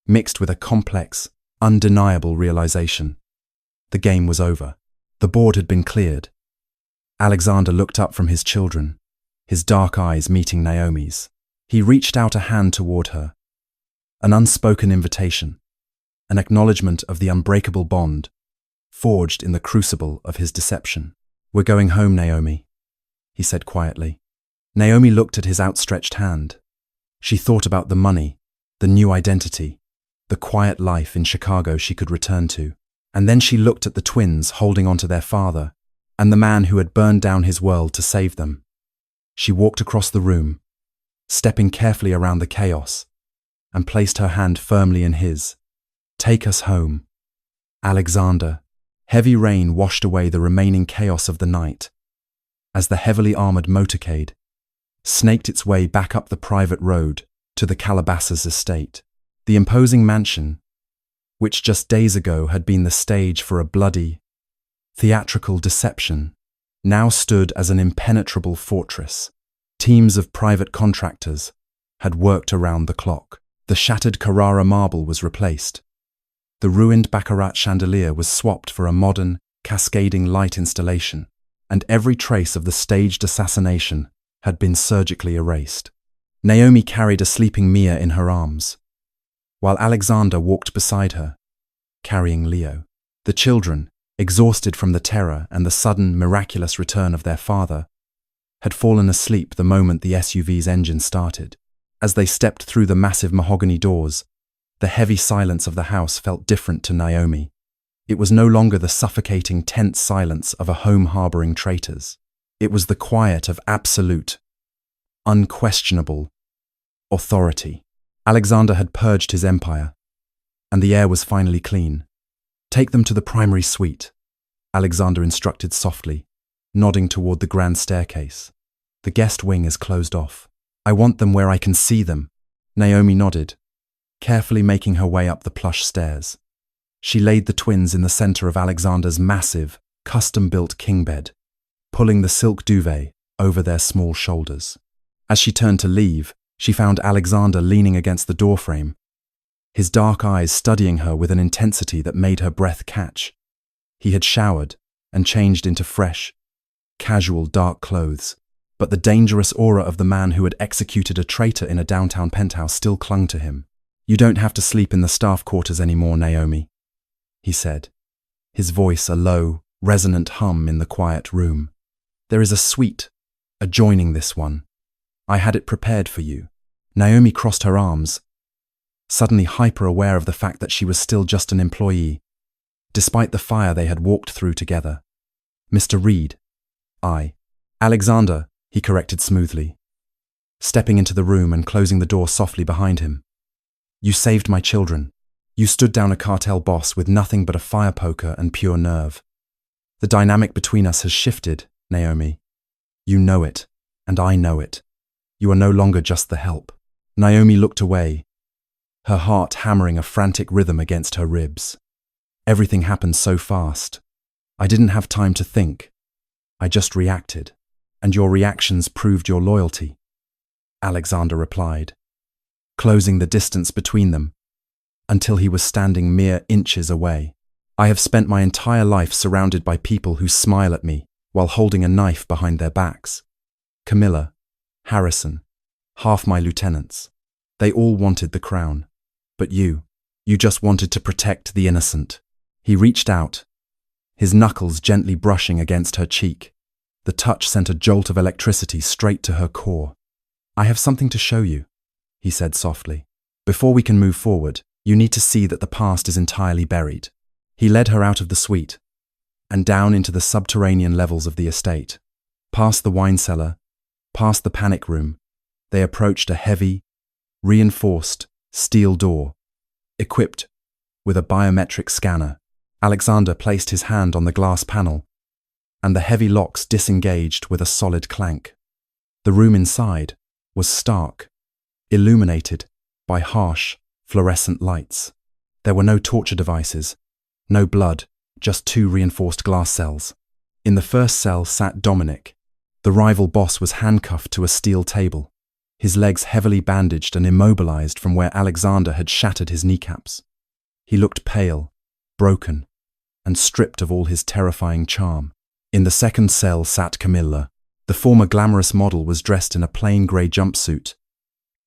mixed with a complex, undeniable realization. The game was over. The board had been cleared. Alexander looked up from his children, his dark eyes meeting Naomi's. He reached out a hand toward her, an unspoken invitation, an acknowledgement of the unbreakable bond forged in the crucible of his deception. "We're going home, Naomi," he said quietly. Naomi looked at his outstretched hand. She thought about the money, the new identity, the quiet life in Chicago she could return to. And then she looked at the twins holding on to their father, and the man who had burned down his world to save them. She walked across the room, stepping carefully around the chaos, and placed her hand firmly in his. "Take us home, Alexander." Heavy rain washed away the remaining chaos of the night, as the heavily armored motorcade snaked its way back up the private road to the Calabasas estate. The imposing mansion, which just days ago had been the stage for a bloody, theatrical deception, now stood as an impenetrable fortress. Teams of private contractors had worked around the clock. The shattered Carrara marble was replaced. The ruined baccarat chandelier was swapped for a modern, cascading light installation, and every trace of the staged assassination had been surgically erased. Naomi carried a sleeping Mia in her arms, while Alexander walked beside her, carrying Leo. The children, exhausted from the terror and the sudden, miraculous return of their father, had fallen asleep the moment the SUV's engine started. As they stepped through the massive mahogany doors, the heavy silence of the house felt different to Naomi. It was no longer the suffocating, tense silence of a home harboring traitors. It was the quiet of absolute, unquestionable authority. Alexander had purged his empire, and the air was finally clean. "Take them to the primary suite," Alexander instructed softly, nodding toward the grand staircase. "The guest wing is closed off. I want them where I can see them." Naomi nodded, carefully making her way up the plush stairs. She laid the twins in the center of Alexander's massive, custom-built king bed, pulling the silk duvet over their small shoulders. As she turned to leave, she found Alexander leaning against the doorframe, his dark eyes studying her with an intensity that made her breath catch. He had showered and changed into fresh, casual dark clothes, but the dangerous aura of the man who had executed a traitor in a downtown penthouse still clung to him. "You don't have to sleep in the staff quarters anymore, Naomi," he said, his voice a low, resonant hum in the quiet room. "There is a suite adjoining this one. I had it prepared for you." Naomi crossed her arms, suddenly hyper-aware of the fact that she was still just an employee, despite the fire they had walked through together. "Mr. Reed." "Alexander," he corrected smoothly, stepping into the room and closing the door softly behind him. "You saved my children. You stood down a cartel boss with nothing but a fire poker and pure nerve. The dynamic between us has shifted, Naomi. You know it, and I know it. You are no longer just the help." Naomi looked away, her heart hammering a frantic rhythm against her ribs. "Everything happened so fast. I didn't have time to think. I just reacted, and your reactions proved your loyalty," Alexander replied, closing the distance between them until he was standing mere inches away. "I have spent my entire life surrounded by people who smile at me while holding a knife behind their backs. Camilla, Harrison, half my lieutenants. They all wanted the crown. But you just wanted to protect the innocent." He reached out, his knuckles gently brushing against her cheek. The touch sent a jolt of electricity straight to her core. "I have something to show you," he said softly. "Before we can move forward, you need to see that the past is entirely buried." He led her out of the suite and down into the subterranean levels of the estate. Past the wine cellar, past the panic room, they approached a heavy, reinforced steel door, equipped with a biometric scanner. Alexander placed his hand on the glass panel, and the heavy locks disengaged with a solid clank. The room inside was stark, illuminated by harsh, fluorescent lights. There were no torture devices, no blood, just 2 reinforced glass cells. In the first cell sat Dominic. The rival boss was handcuffed to a steel table, his legs heavily bandaged and immobilized from where Alexander had shattered his kneecaps. He looked pale, broken, and stripped of all his terrifying charm. In the second cell sat Camilla. The former glamorous model was dressed in a plain grey jumpsuit,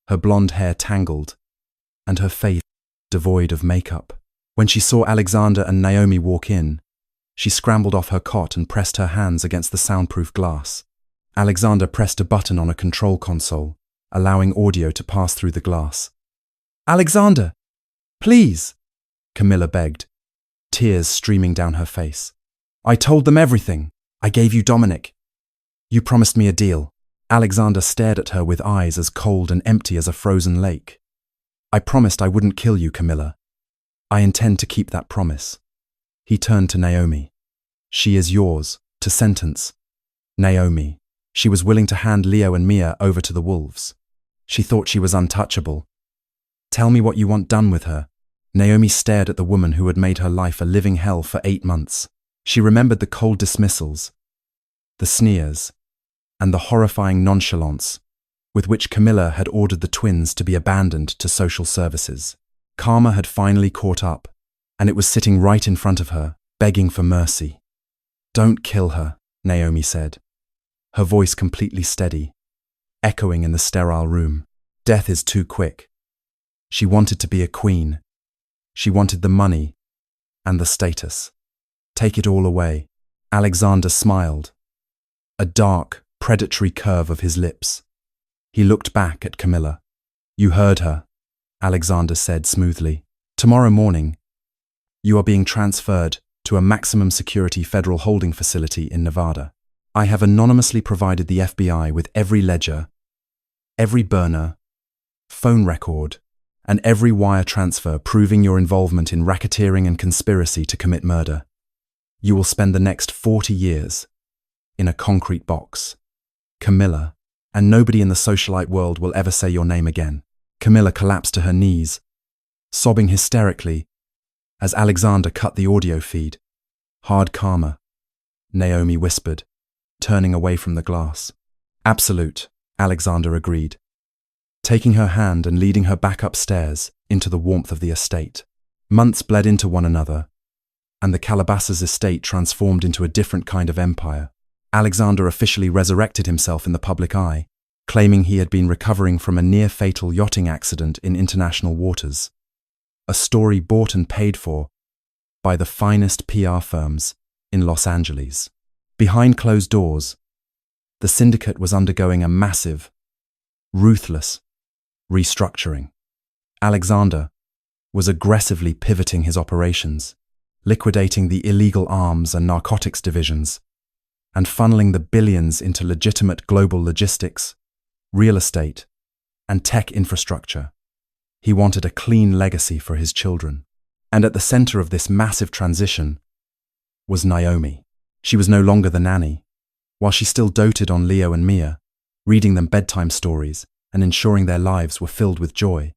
her blonde hair tangled, and her face devoid of makeup. When she saw Alexander and Naomi walk in, she scrambled off her cot and pressed her hands against the soundproof glass. Alexander pressed a button on a control console, allowing audio to pass through the glass. "Alexander, please," Camilla begged, tears streaming down her face. "I told them everything. I gave you Dominic. You promised me a deal." Alexander stared at her with eyes as cold and empty as a frozen lake. "I promised I wouldn't kill you, Camilla. I intend to keep that promise." He turned to Naomi. "She is yours, to sentence." Naomi. She was willing to hand Leo and Mia over to the wolves. She thought she was untouchable. "Tell me what you want done with her." Naomi stared at the woman who had made her life a living hell for 8 months. She remembered the cold dismissals, the sneers, and the horrifying nonchalance with which Camilla had ordered the twins to be abandoned to social services. Karma had finally caught up, and it was sitting right in front of her, begging for mercy. "Don't kill her," Naomi said, her voice completely steady, echoing in the sterile room. "Death is too quick. She wanted to be a queen. She wanted the money and the status. Take it all away. Alexander smiled, a dark, predatory curve of his lips. He looked back at Camilla. You heard her, Alexander said smoothly. Tomorrow morning, you are being transferred to a maximum security federal holding facility in Nevada. I have anonymously provided the FBI with every ledger, every burner, phone record, and every wire transfer proving your involvement in racketeering and conspiracy to commit murder. You will spend the next 40 years in a concrete box. Camilla, and nobody in the socialite world will ever say your name again. Camilla collapsed to her knees, sobbing hysterically as Alexander cut the audio feed. Hard karma, Naomi whispered, turning away from the glass. Absolute, Alexander agreed, taking her hand and leading her back upstairs into the warmth of the estate. Months bled into one another, and the Calabasas estate transformed into a different kind of empire. Alexander officially resurrected himself in the public eye, claiming he had been recovering from a near-fatal yachting accident in international waters. A story bought and paid for by the finest PR firms in Los Angeles. Behind closed doors, the syndicate was undergoing a massive, ruthless restructuring. Alexander was aggressively pivoting his operations, liquidating the illegal arms and narcotics divisions, and funneling the billions into legitimate global logistics, real estate, and tech infrastructure. He wanted a clean legacy for his children. And at the center of this massive transition was Naomi. She was no longer the nanny. While she still doted on Leo and Mia, reading them bedtime stories and ensuring their lives were filled with joy,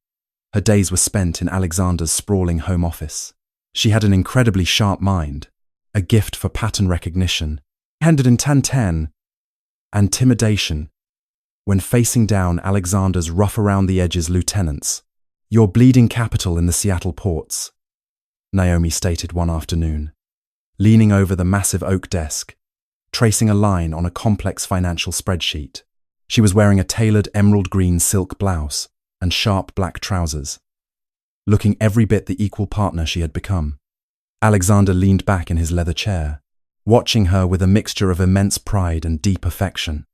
her days were spent in Alexander's sprawling home office. She had an incredibly sharp mind, a gift for pattern recognition, handed in tan and intimidation when facing down Alexander's rough-around-the-edges lieutenants. You're bleeding capital in the Seattle ports, Naomi stated one afternoon, leaning over the massive oak desk, tracing a line on a complex financial spreadsheet. She was wearing a tailored emerald green silk blouse and sharp black trousers, looking every bit the equal partner she had become. Alexander leaned back in his leather chair, watching her with a mixture of immense pride and deep affection.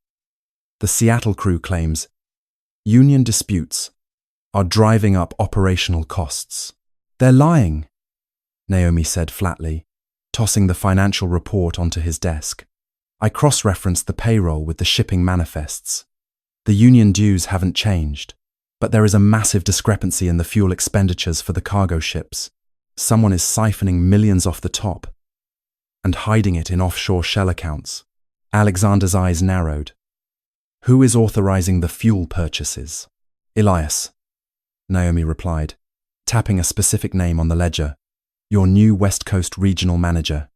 The Seattle crew claims union disputes are driving up operational costs. They're lying, Naomi said flatly, tossing the financial report onto his desk. I cross-referenced the payroll with the shipping manifests. The union dues haven't changed, but there is a massive discrepancy in the fuel expenditures for the cargo ships. Someone is siphoning millions off the top and hiding it in offshore shell accounts. Alexander's eyes narrowed. Who is authorizing the fuel purchases? Elias, Naomi replied, tapping a specific name on the ledger. Your new West Coast regional manager,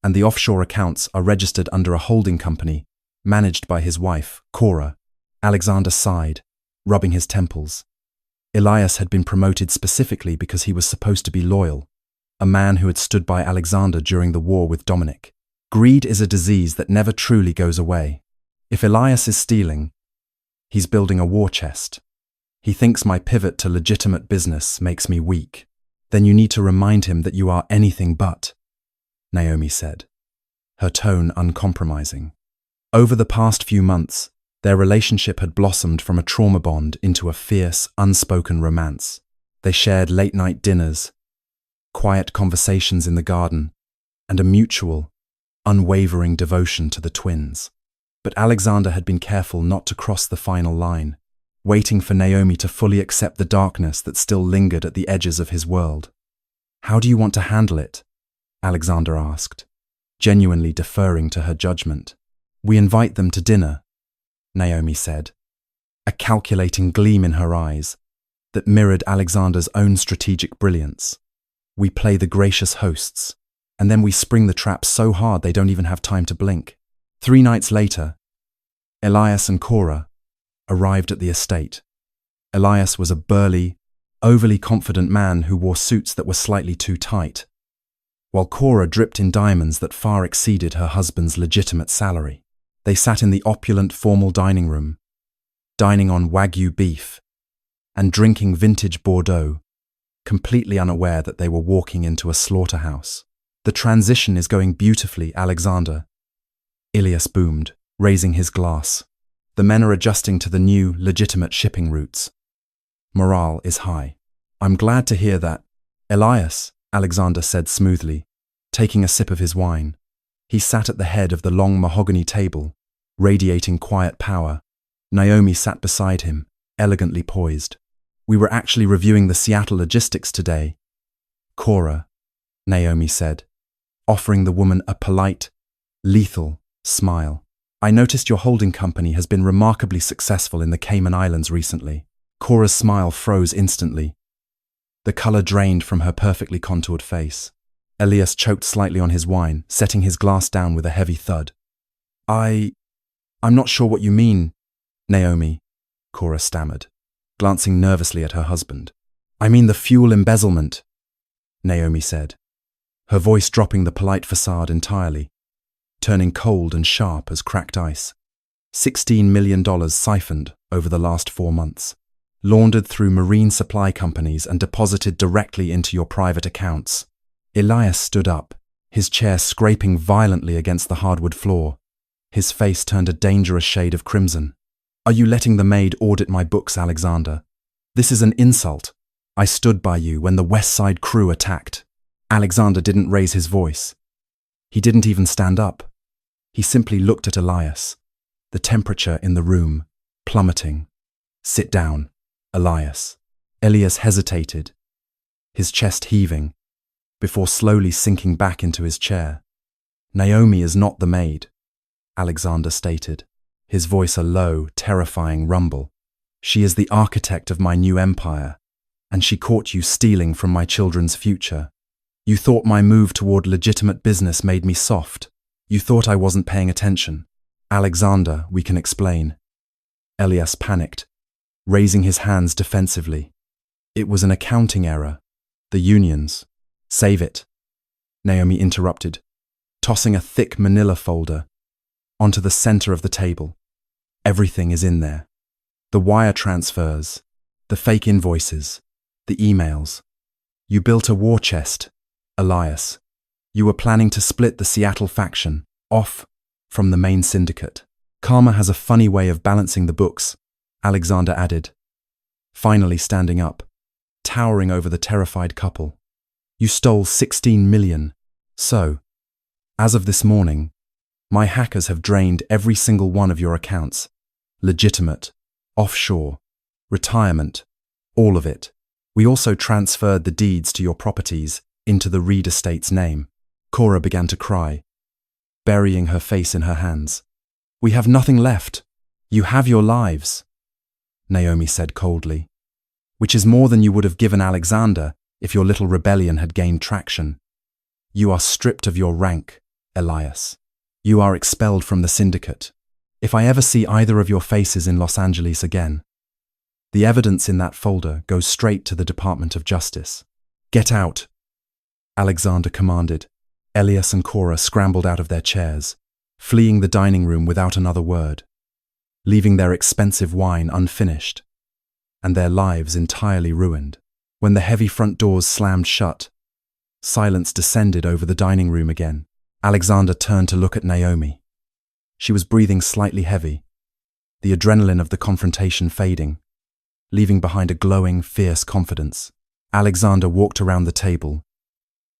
and the offshore accounts are registered under a holding company managed by his wife, Cora. Alexander sighed, rubbing his temples. Elias had been promoted specifically because he was supposed to be loyal, a man who had stood by Alexander during the war with Dominic. Greed is a disease that never truly goes away. If Elias is stealing, he's building a war chest. He thinks my pivot to legitimate business makes me weak. Then you need to remind him that you are anything but, Naomi said, her tone uncompromising. Over the past few months, their relationship had blossomed from a trauma bond into a fierce, unspoken romance. They shared late-night dinners, quiet conversations in the garden, and a mutual, unwavering devotion to the twins. But Alexander had been careful not to cross the final line, waiting for Naomi to fully accept the darkness that still lingered at the edges of his world. How do you want to handle it? Alexander asked, genuinely deferring to her judgment. We invite them to dinner, Naomi said, a calculating gleam in her eyes that mirrored Alexander's own strategic brilliance. We play the gracious hosts, and then we spring the trap so hard they don't even have time to blink. 3 nights later, Elias and Cora arrived at the estate. Elias was a burly, overly confident man who wore suits that were slightly too tight, while Cora dripped in diamonds that far exceeded her husband's legitimate salary. They sat in the opulent formal dining room, dining on Wagyu beef and drinking vintage Bordeaux, completely unaware that they were walking into a slaughterhouse. The transition is going beautifully, Alexander. Ilias boomed, raising his glass. The men are adjusting to the new, legitimate shipping routes. Morale is high. I'm glad to hear that. Elias, Alexander said smoothly, taking a sip of his wine. He sat at the head of the long mahogany table, radiating quiet power. Naomi sat beside him, elegantly poised. We were actually reviewing the Seattle logistics today. Cora, Naomi said, offering the woman a polite, lethal smile. I noticed your holding company has been remarkably successful in the Cayman Islands recently. Cora's smile froze instantly. The color drained from her perfectly contoured face. Elias choked slightly on his wine, setting his glass down with a heavy thud. I'm not sure what you mean, Naomi, Cora stammered, glancing nervously at her husband. I mean the fuel embezzlement, Naomi said, her voice dropping the polite facade entirely, turning cold and sharp as cracked ice. $16 million siphoned over the last 4 months, laundered through marine supply companies and deposited directly into your private accounts. Elias stood up, his chair scraping violently against the hardwood floor. His face turned a dangerous shade of crimson. Are you letting the Maid audit my books, Alexander? This is an insult. I stood by you when the West Side crew attacked. Alexander didn't raise his voice. He didn't even stand up. He simply looked at Elias, the temperature in the room plummeting. Sit down, Elias. Elias hesitated, his chest heaving, before slowly sinking back into his chair. Naomi is not the Maid, Alexander stated, his voice a low, terrifying rumble. She is the architect of my new empire, and she caught you stealing from my children's future. You thought my move toward legitimate business made me soft. You thought I wasn't paying attention. Alexander, we can explain. Elias panicked, raising his hands defensively. It was an accounting error. The unions. Save it, Naomi interrupted, tossing a thick manila folder onto the center of the table. Everything is in there. The wire transfers, the fake invoices, the emails. You built a war chest, Elias. You were planning to split the Seattle faction off from the main syndicate. Karma has a funny way of balancing the books, Alexander added, finally standing up, towering over the terrified couple. You stole 16 million. So, as of this morning, my hackers have drained every single one of your accounts. Legitimate, offshore, retirement, all of it. We also transferred the deeds to your properties into the Reed estate's name. Cora began to cry, burying her face in her hands. We have nothing left. You have your lives, Naomi said coldly, which is more than you would have given Alexander if your little rebellion had gained traction. You are stripped of your rank, Elias. You are expelled from the syndicate. If I ever see either of your faces in Los Angeles again, the evidence in that folder goes straight to the Department of Justice. Get out, Alexander commanded. Elias and Cora scrambled out of their chairs, fleeing the dining room without another word, leaving their expensive wine unfinished, and their lives entirely ruined. When the heavy front doors slammed shut, silence descended over the dining room again. Alexander turned to look at Naomi. She was breathing slightly heavy, the adrenaline of the confrontation fading, leaving behind a glowing, fierce confidence. Alexander walked around the table,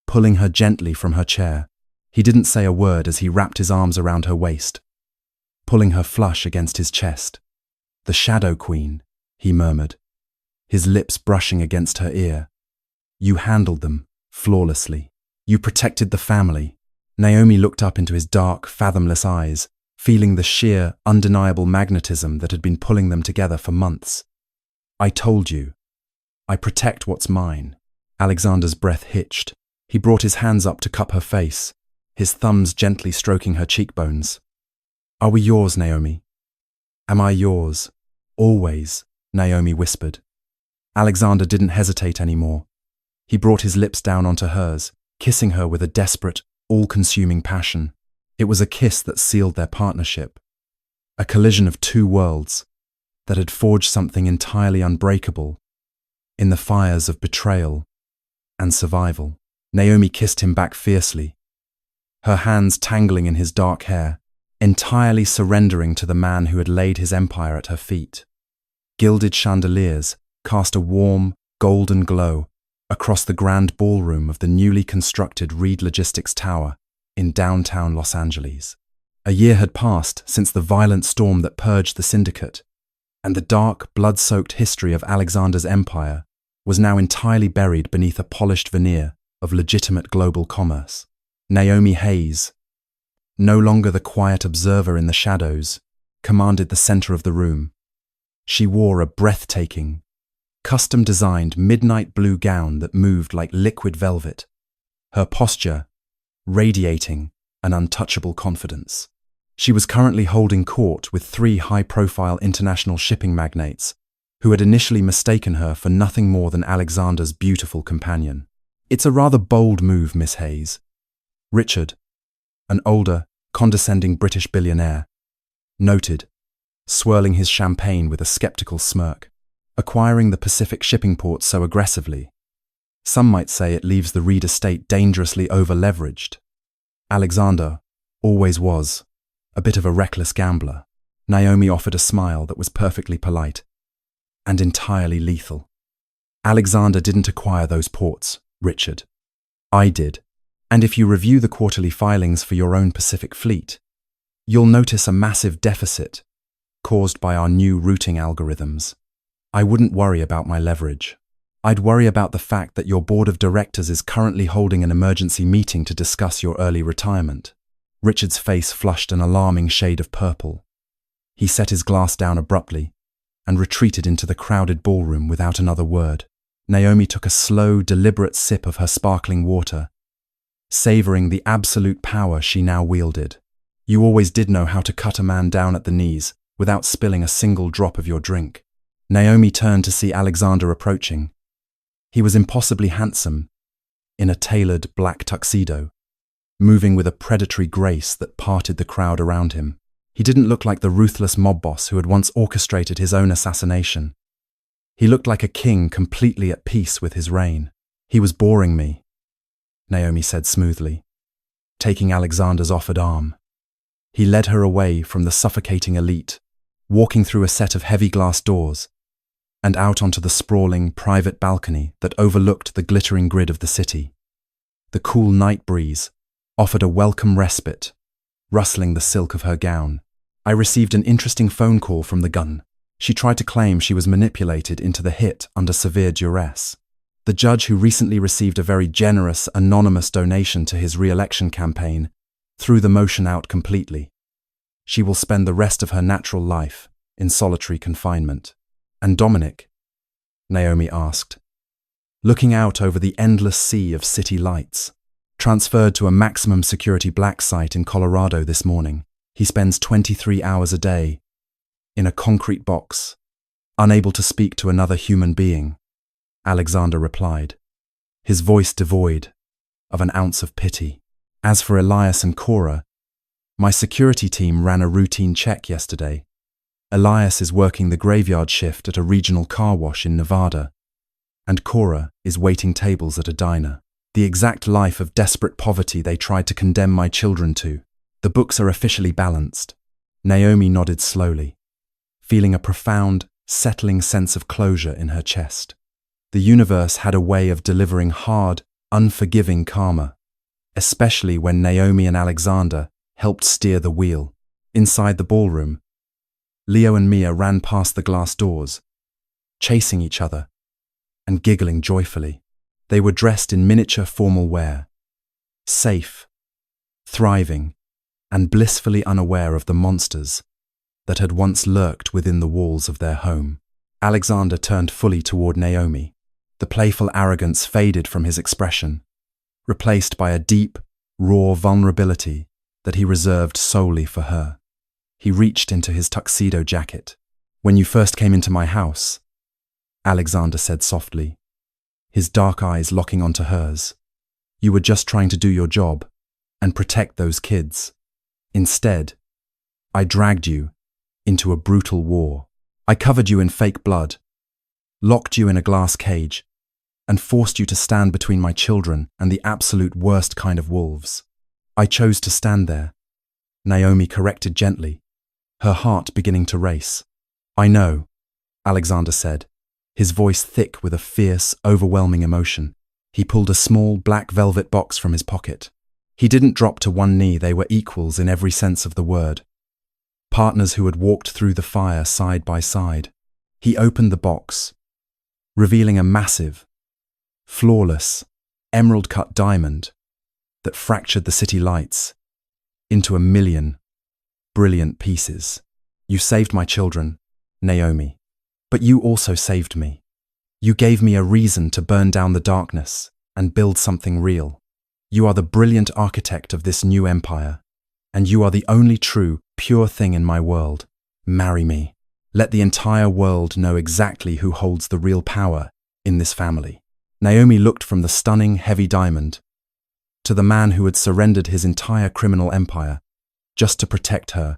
pulling her gently from her chair. He didn't say a word as he wrapped his arms around her waist, pulling her flush against his chest. The Shadow Queen, he murmured, his lips brushing against her ear. You handled them flawlessly. You protected the family. Naomi looked up into his dark, fathomless eyes, feeling the sheer, undeniable magnetism that had been pulling them together for months. I told you. I protect what's mine. Alexander's breath hitched. He brought his hands up to cup her face, his thumbs gently stroking her cheekbones. Are we yours, Naomi? Am I yours? Always, Naomi whispered. Alexander didn't hesitate anymore. He brought his lips down onto hers, kissing her with a desperate, all-consuming passion. It was a kiss that sealed their partnership, a collision of two worlds that had forged something entirely unbreakable in the fires of betrayal and survival. Naomi kissed him back fiercely, her hands tangling in his dark hair, entirely surrendering to the man who had laid his empire at her feet. Gilded chandeliers cast a warm, golden glow across the grand ballroom of the newly constructed Reed Logistics Tower in downtown Los Angeles. A year had passed since the violent storm that purged the syndicate, and the dark, blood-soaked history of Alexander's empire was now entirely buried beneath a polished veneer of legitimate global commerce. Naomi Hayes, no longer the quiet observer in the shadows, commanded the center of the room. She wore a breathtaking, custom-designed midnight blue gown that moved like liquid velvet, her posture radiating an untouchable confidence. She was currently holding court with 3 high-profile international shipping magnates who had initially mistaken her for nothing more than Alexander's beautiful companion. "It's a rather bold move, Miss Hayes," Richard, an older, condescending British billionaire, noted, swirling his champagne with a skeptical smirk. "Acquiring the Pacific shipping ports so aggressively. Some might say it leaves the Reed estate dangerously over-leveraged. Alexander always was a bit of a reckless gambler." Naomi offered a smile that was perfectly polite and entirely lethal. "Alexander didn't acquire those ports, Richard. I did. And if you review the quarterly filings for your own Pacific fleet, you'll notice a massive deficit caused by our new routing algorithms. I wouldn't worry about my leverage. I'd worry about the fact that your board of directors is currently holding an emergency meeting to discuss your early retirement." Richard's face flushed an alarming shade of purple. He set his glass down abruptly and retreated into the crowded ballroom without another word. Naomi took a slow, deliberate sip of her sparkling water, savoring the absolute power she now wielded. "You always did know how to cut a man down at the knees without spilling a single drop of your drink." Naomi turned to see Alexander approaching. He was impossibly handsome, in a tailored black tuxedo, moving with a predatory grace that parted the crowd around him. He didn't look like the ruthless mob boss who had once orchestrated his own assassination. He looked like a king completely at peace with his reign. "He was boring me," Naomi said smoothly, taking Alexander's offered arm. He led her away from the suffocating elite, walking through a set of heavy glass doors and out onto the sprawling, private balcony that overlooked the glittering grid of the city. The cool night breeze offered a welcome respite, rustling the silk of her gown. "I received an interesting phone call from the gun." She tried to claim she was manipulated into the hit under severe duress. The judge, who recently received a very generous, anonymous donation to his re-election campaign, threw the motion out completely. She will spend the rest of her natural life in solitary confinement. "And Dominic?" Naomi asked, looking out over the endless sea of city lights. "Transferred to a maximum security black site in Colorado this morning. He spends 23 hours a day in a concrete box, unable to speak to another human being," Alexander replied, his voice devoid of an ounce of pity. "As for Elias and Cora, my security team ran a routine check yesterday. Elias is working the graveyard shift at a regional car wash in Nevada, and Cora is waiting tables at a diner. The exact life of desperate poverty they tried to condemn my children to. The books are officially balanced." Naomi nodded slowly, feeling a profound, settling sense of closure in her chest. The universe had a way of delivering hard, unforgiving karma, especially when Naomi and Alexander helped steer the wheel. Inside the ballroom, Leo and Mia ran past the glass doors, chasing each other and giggling joyfully. They were dressed in miniature formal wear, safe, thriving, and blissfully unaware of the monsters that had once lurked within the walls of their home. Alexander turned fully toward Naomi. The playful arrogance faded from his expression, replaced by a deep, raw vulnerability that he reserved solely for her. He reached into his tuxedo jacket. "When you first came into my house," Alexander said softly, his dark eyes locking onto hers, "you were just trying to do your job and protect those kids. Instead, I dragged you into a brutal war. I covered you in fake blood locked you in a glass cage, and forced you to stand between my children and the absolute worst kind of wolves. I chose to stand there, Naomi corrected gently, her heart beginning to race. I know, Alexander said, his voice thick with a fierce, overwhelming emotion. He pulled a small, black velvet box from his pocket. He didn't drop to one knee, they were equals in every sense of the word. Partners who had walked through the fire side by side. He opened the box, revealing a massive, flawless, emerald-cut diamond that fractured the city lights into 1,000,000 brilliant pieces. You saved my children, Naomi, but you also saved me. You gave me a reason to burn down the darkness and build something real. You are the brilliant architect of this new empire, and you are the only true, pure thing in my world. Marry me. Let the entire world know exactly who holds the real power in this family. Naomi looked from the stunning, heavy diamond to the man who had surrendered his entire criminal empire just to protect her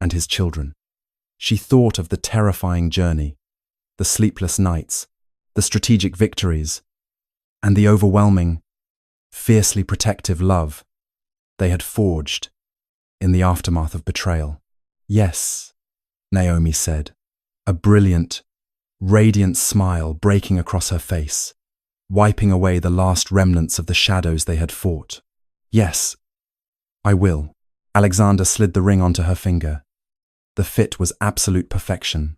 and his children. She thought of the terrifying journey, the sleepless nights, the strategic victories, and the overwhelming, fiercely protective love they had forged in the aftermath of betrayal. Yes, Naomi said, a brilliant, radiant smile breaking across her face, wiping away the last remnants of the shadows they had fought. Yes, I will. Alexander slid the ring onto her finger. The fit was absolute perfection.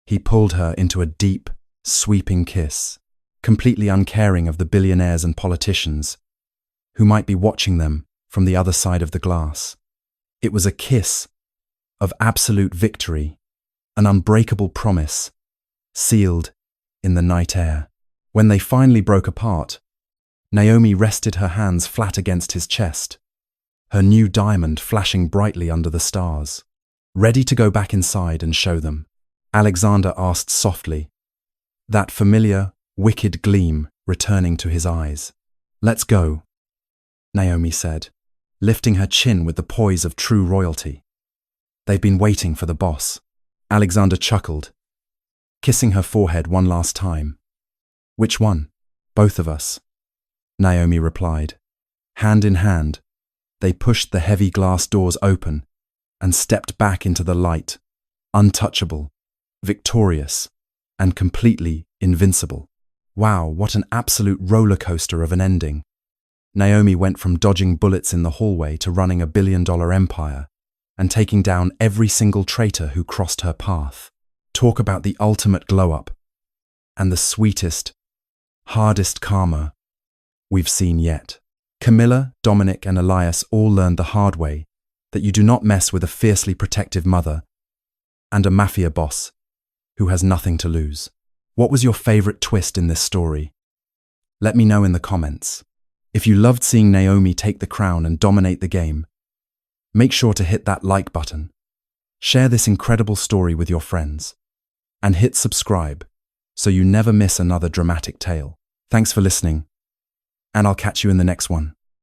He pulled her into a deep, sweeping kiss, completely uncaring of the billionaires and politicians who might be watching them from the other side of the glass. It was a kiss of absolute victory, an unbreakable promise, sealed in the night air. When they finally broke apart, Naomi rested her hands flat against his chest, her new diamond flashing brightly under the stars. Ready to go back inside and show them, Alexander asked softly, that familiar, wicked gleam returning to his eyes. Let's go, Naomi said, lifting her chin with the poise of true royalty. They've been waiting for the boss. Alexander chuckled, kissing her forehead one last time. Which one? Both of us, Naomi replied. Hand in hand, they pushed the heavy glass doors open and stepped back into the light, untouchable, victorious, and completely invincible. Wow, what an absolute roller coaster of an ending. Naomi went from dodging bullets in the hallway to running a billion-dollar empire and taking down every single traitor who crossed her path. Talk about the ultimate glow-up and the sweetest, hardest karma we've seen yet. Camilla, Dominic, and Elias all learned the hard way that you do not mess with a fiercely protective mother and a mafia boss who has nothing to lose. What was your favorite twist in this story? Let me know in the comments. If you loved seeing Naomi take the crown and dominate the game, make sure to hit that like button, share this incredible story with your friends, and hit subscribe so you never miss another dramatic tale. Thanks for listening, and I'll catch you in the next one.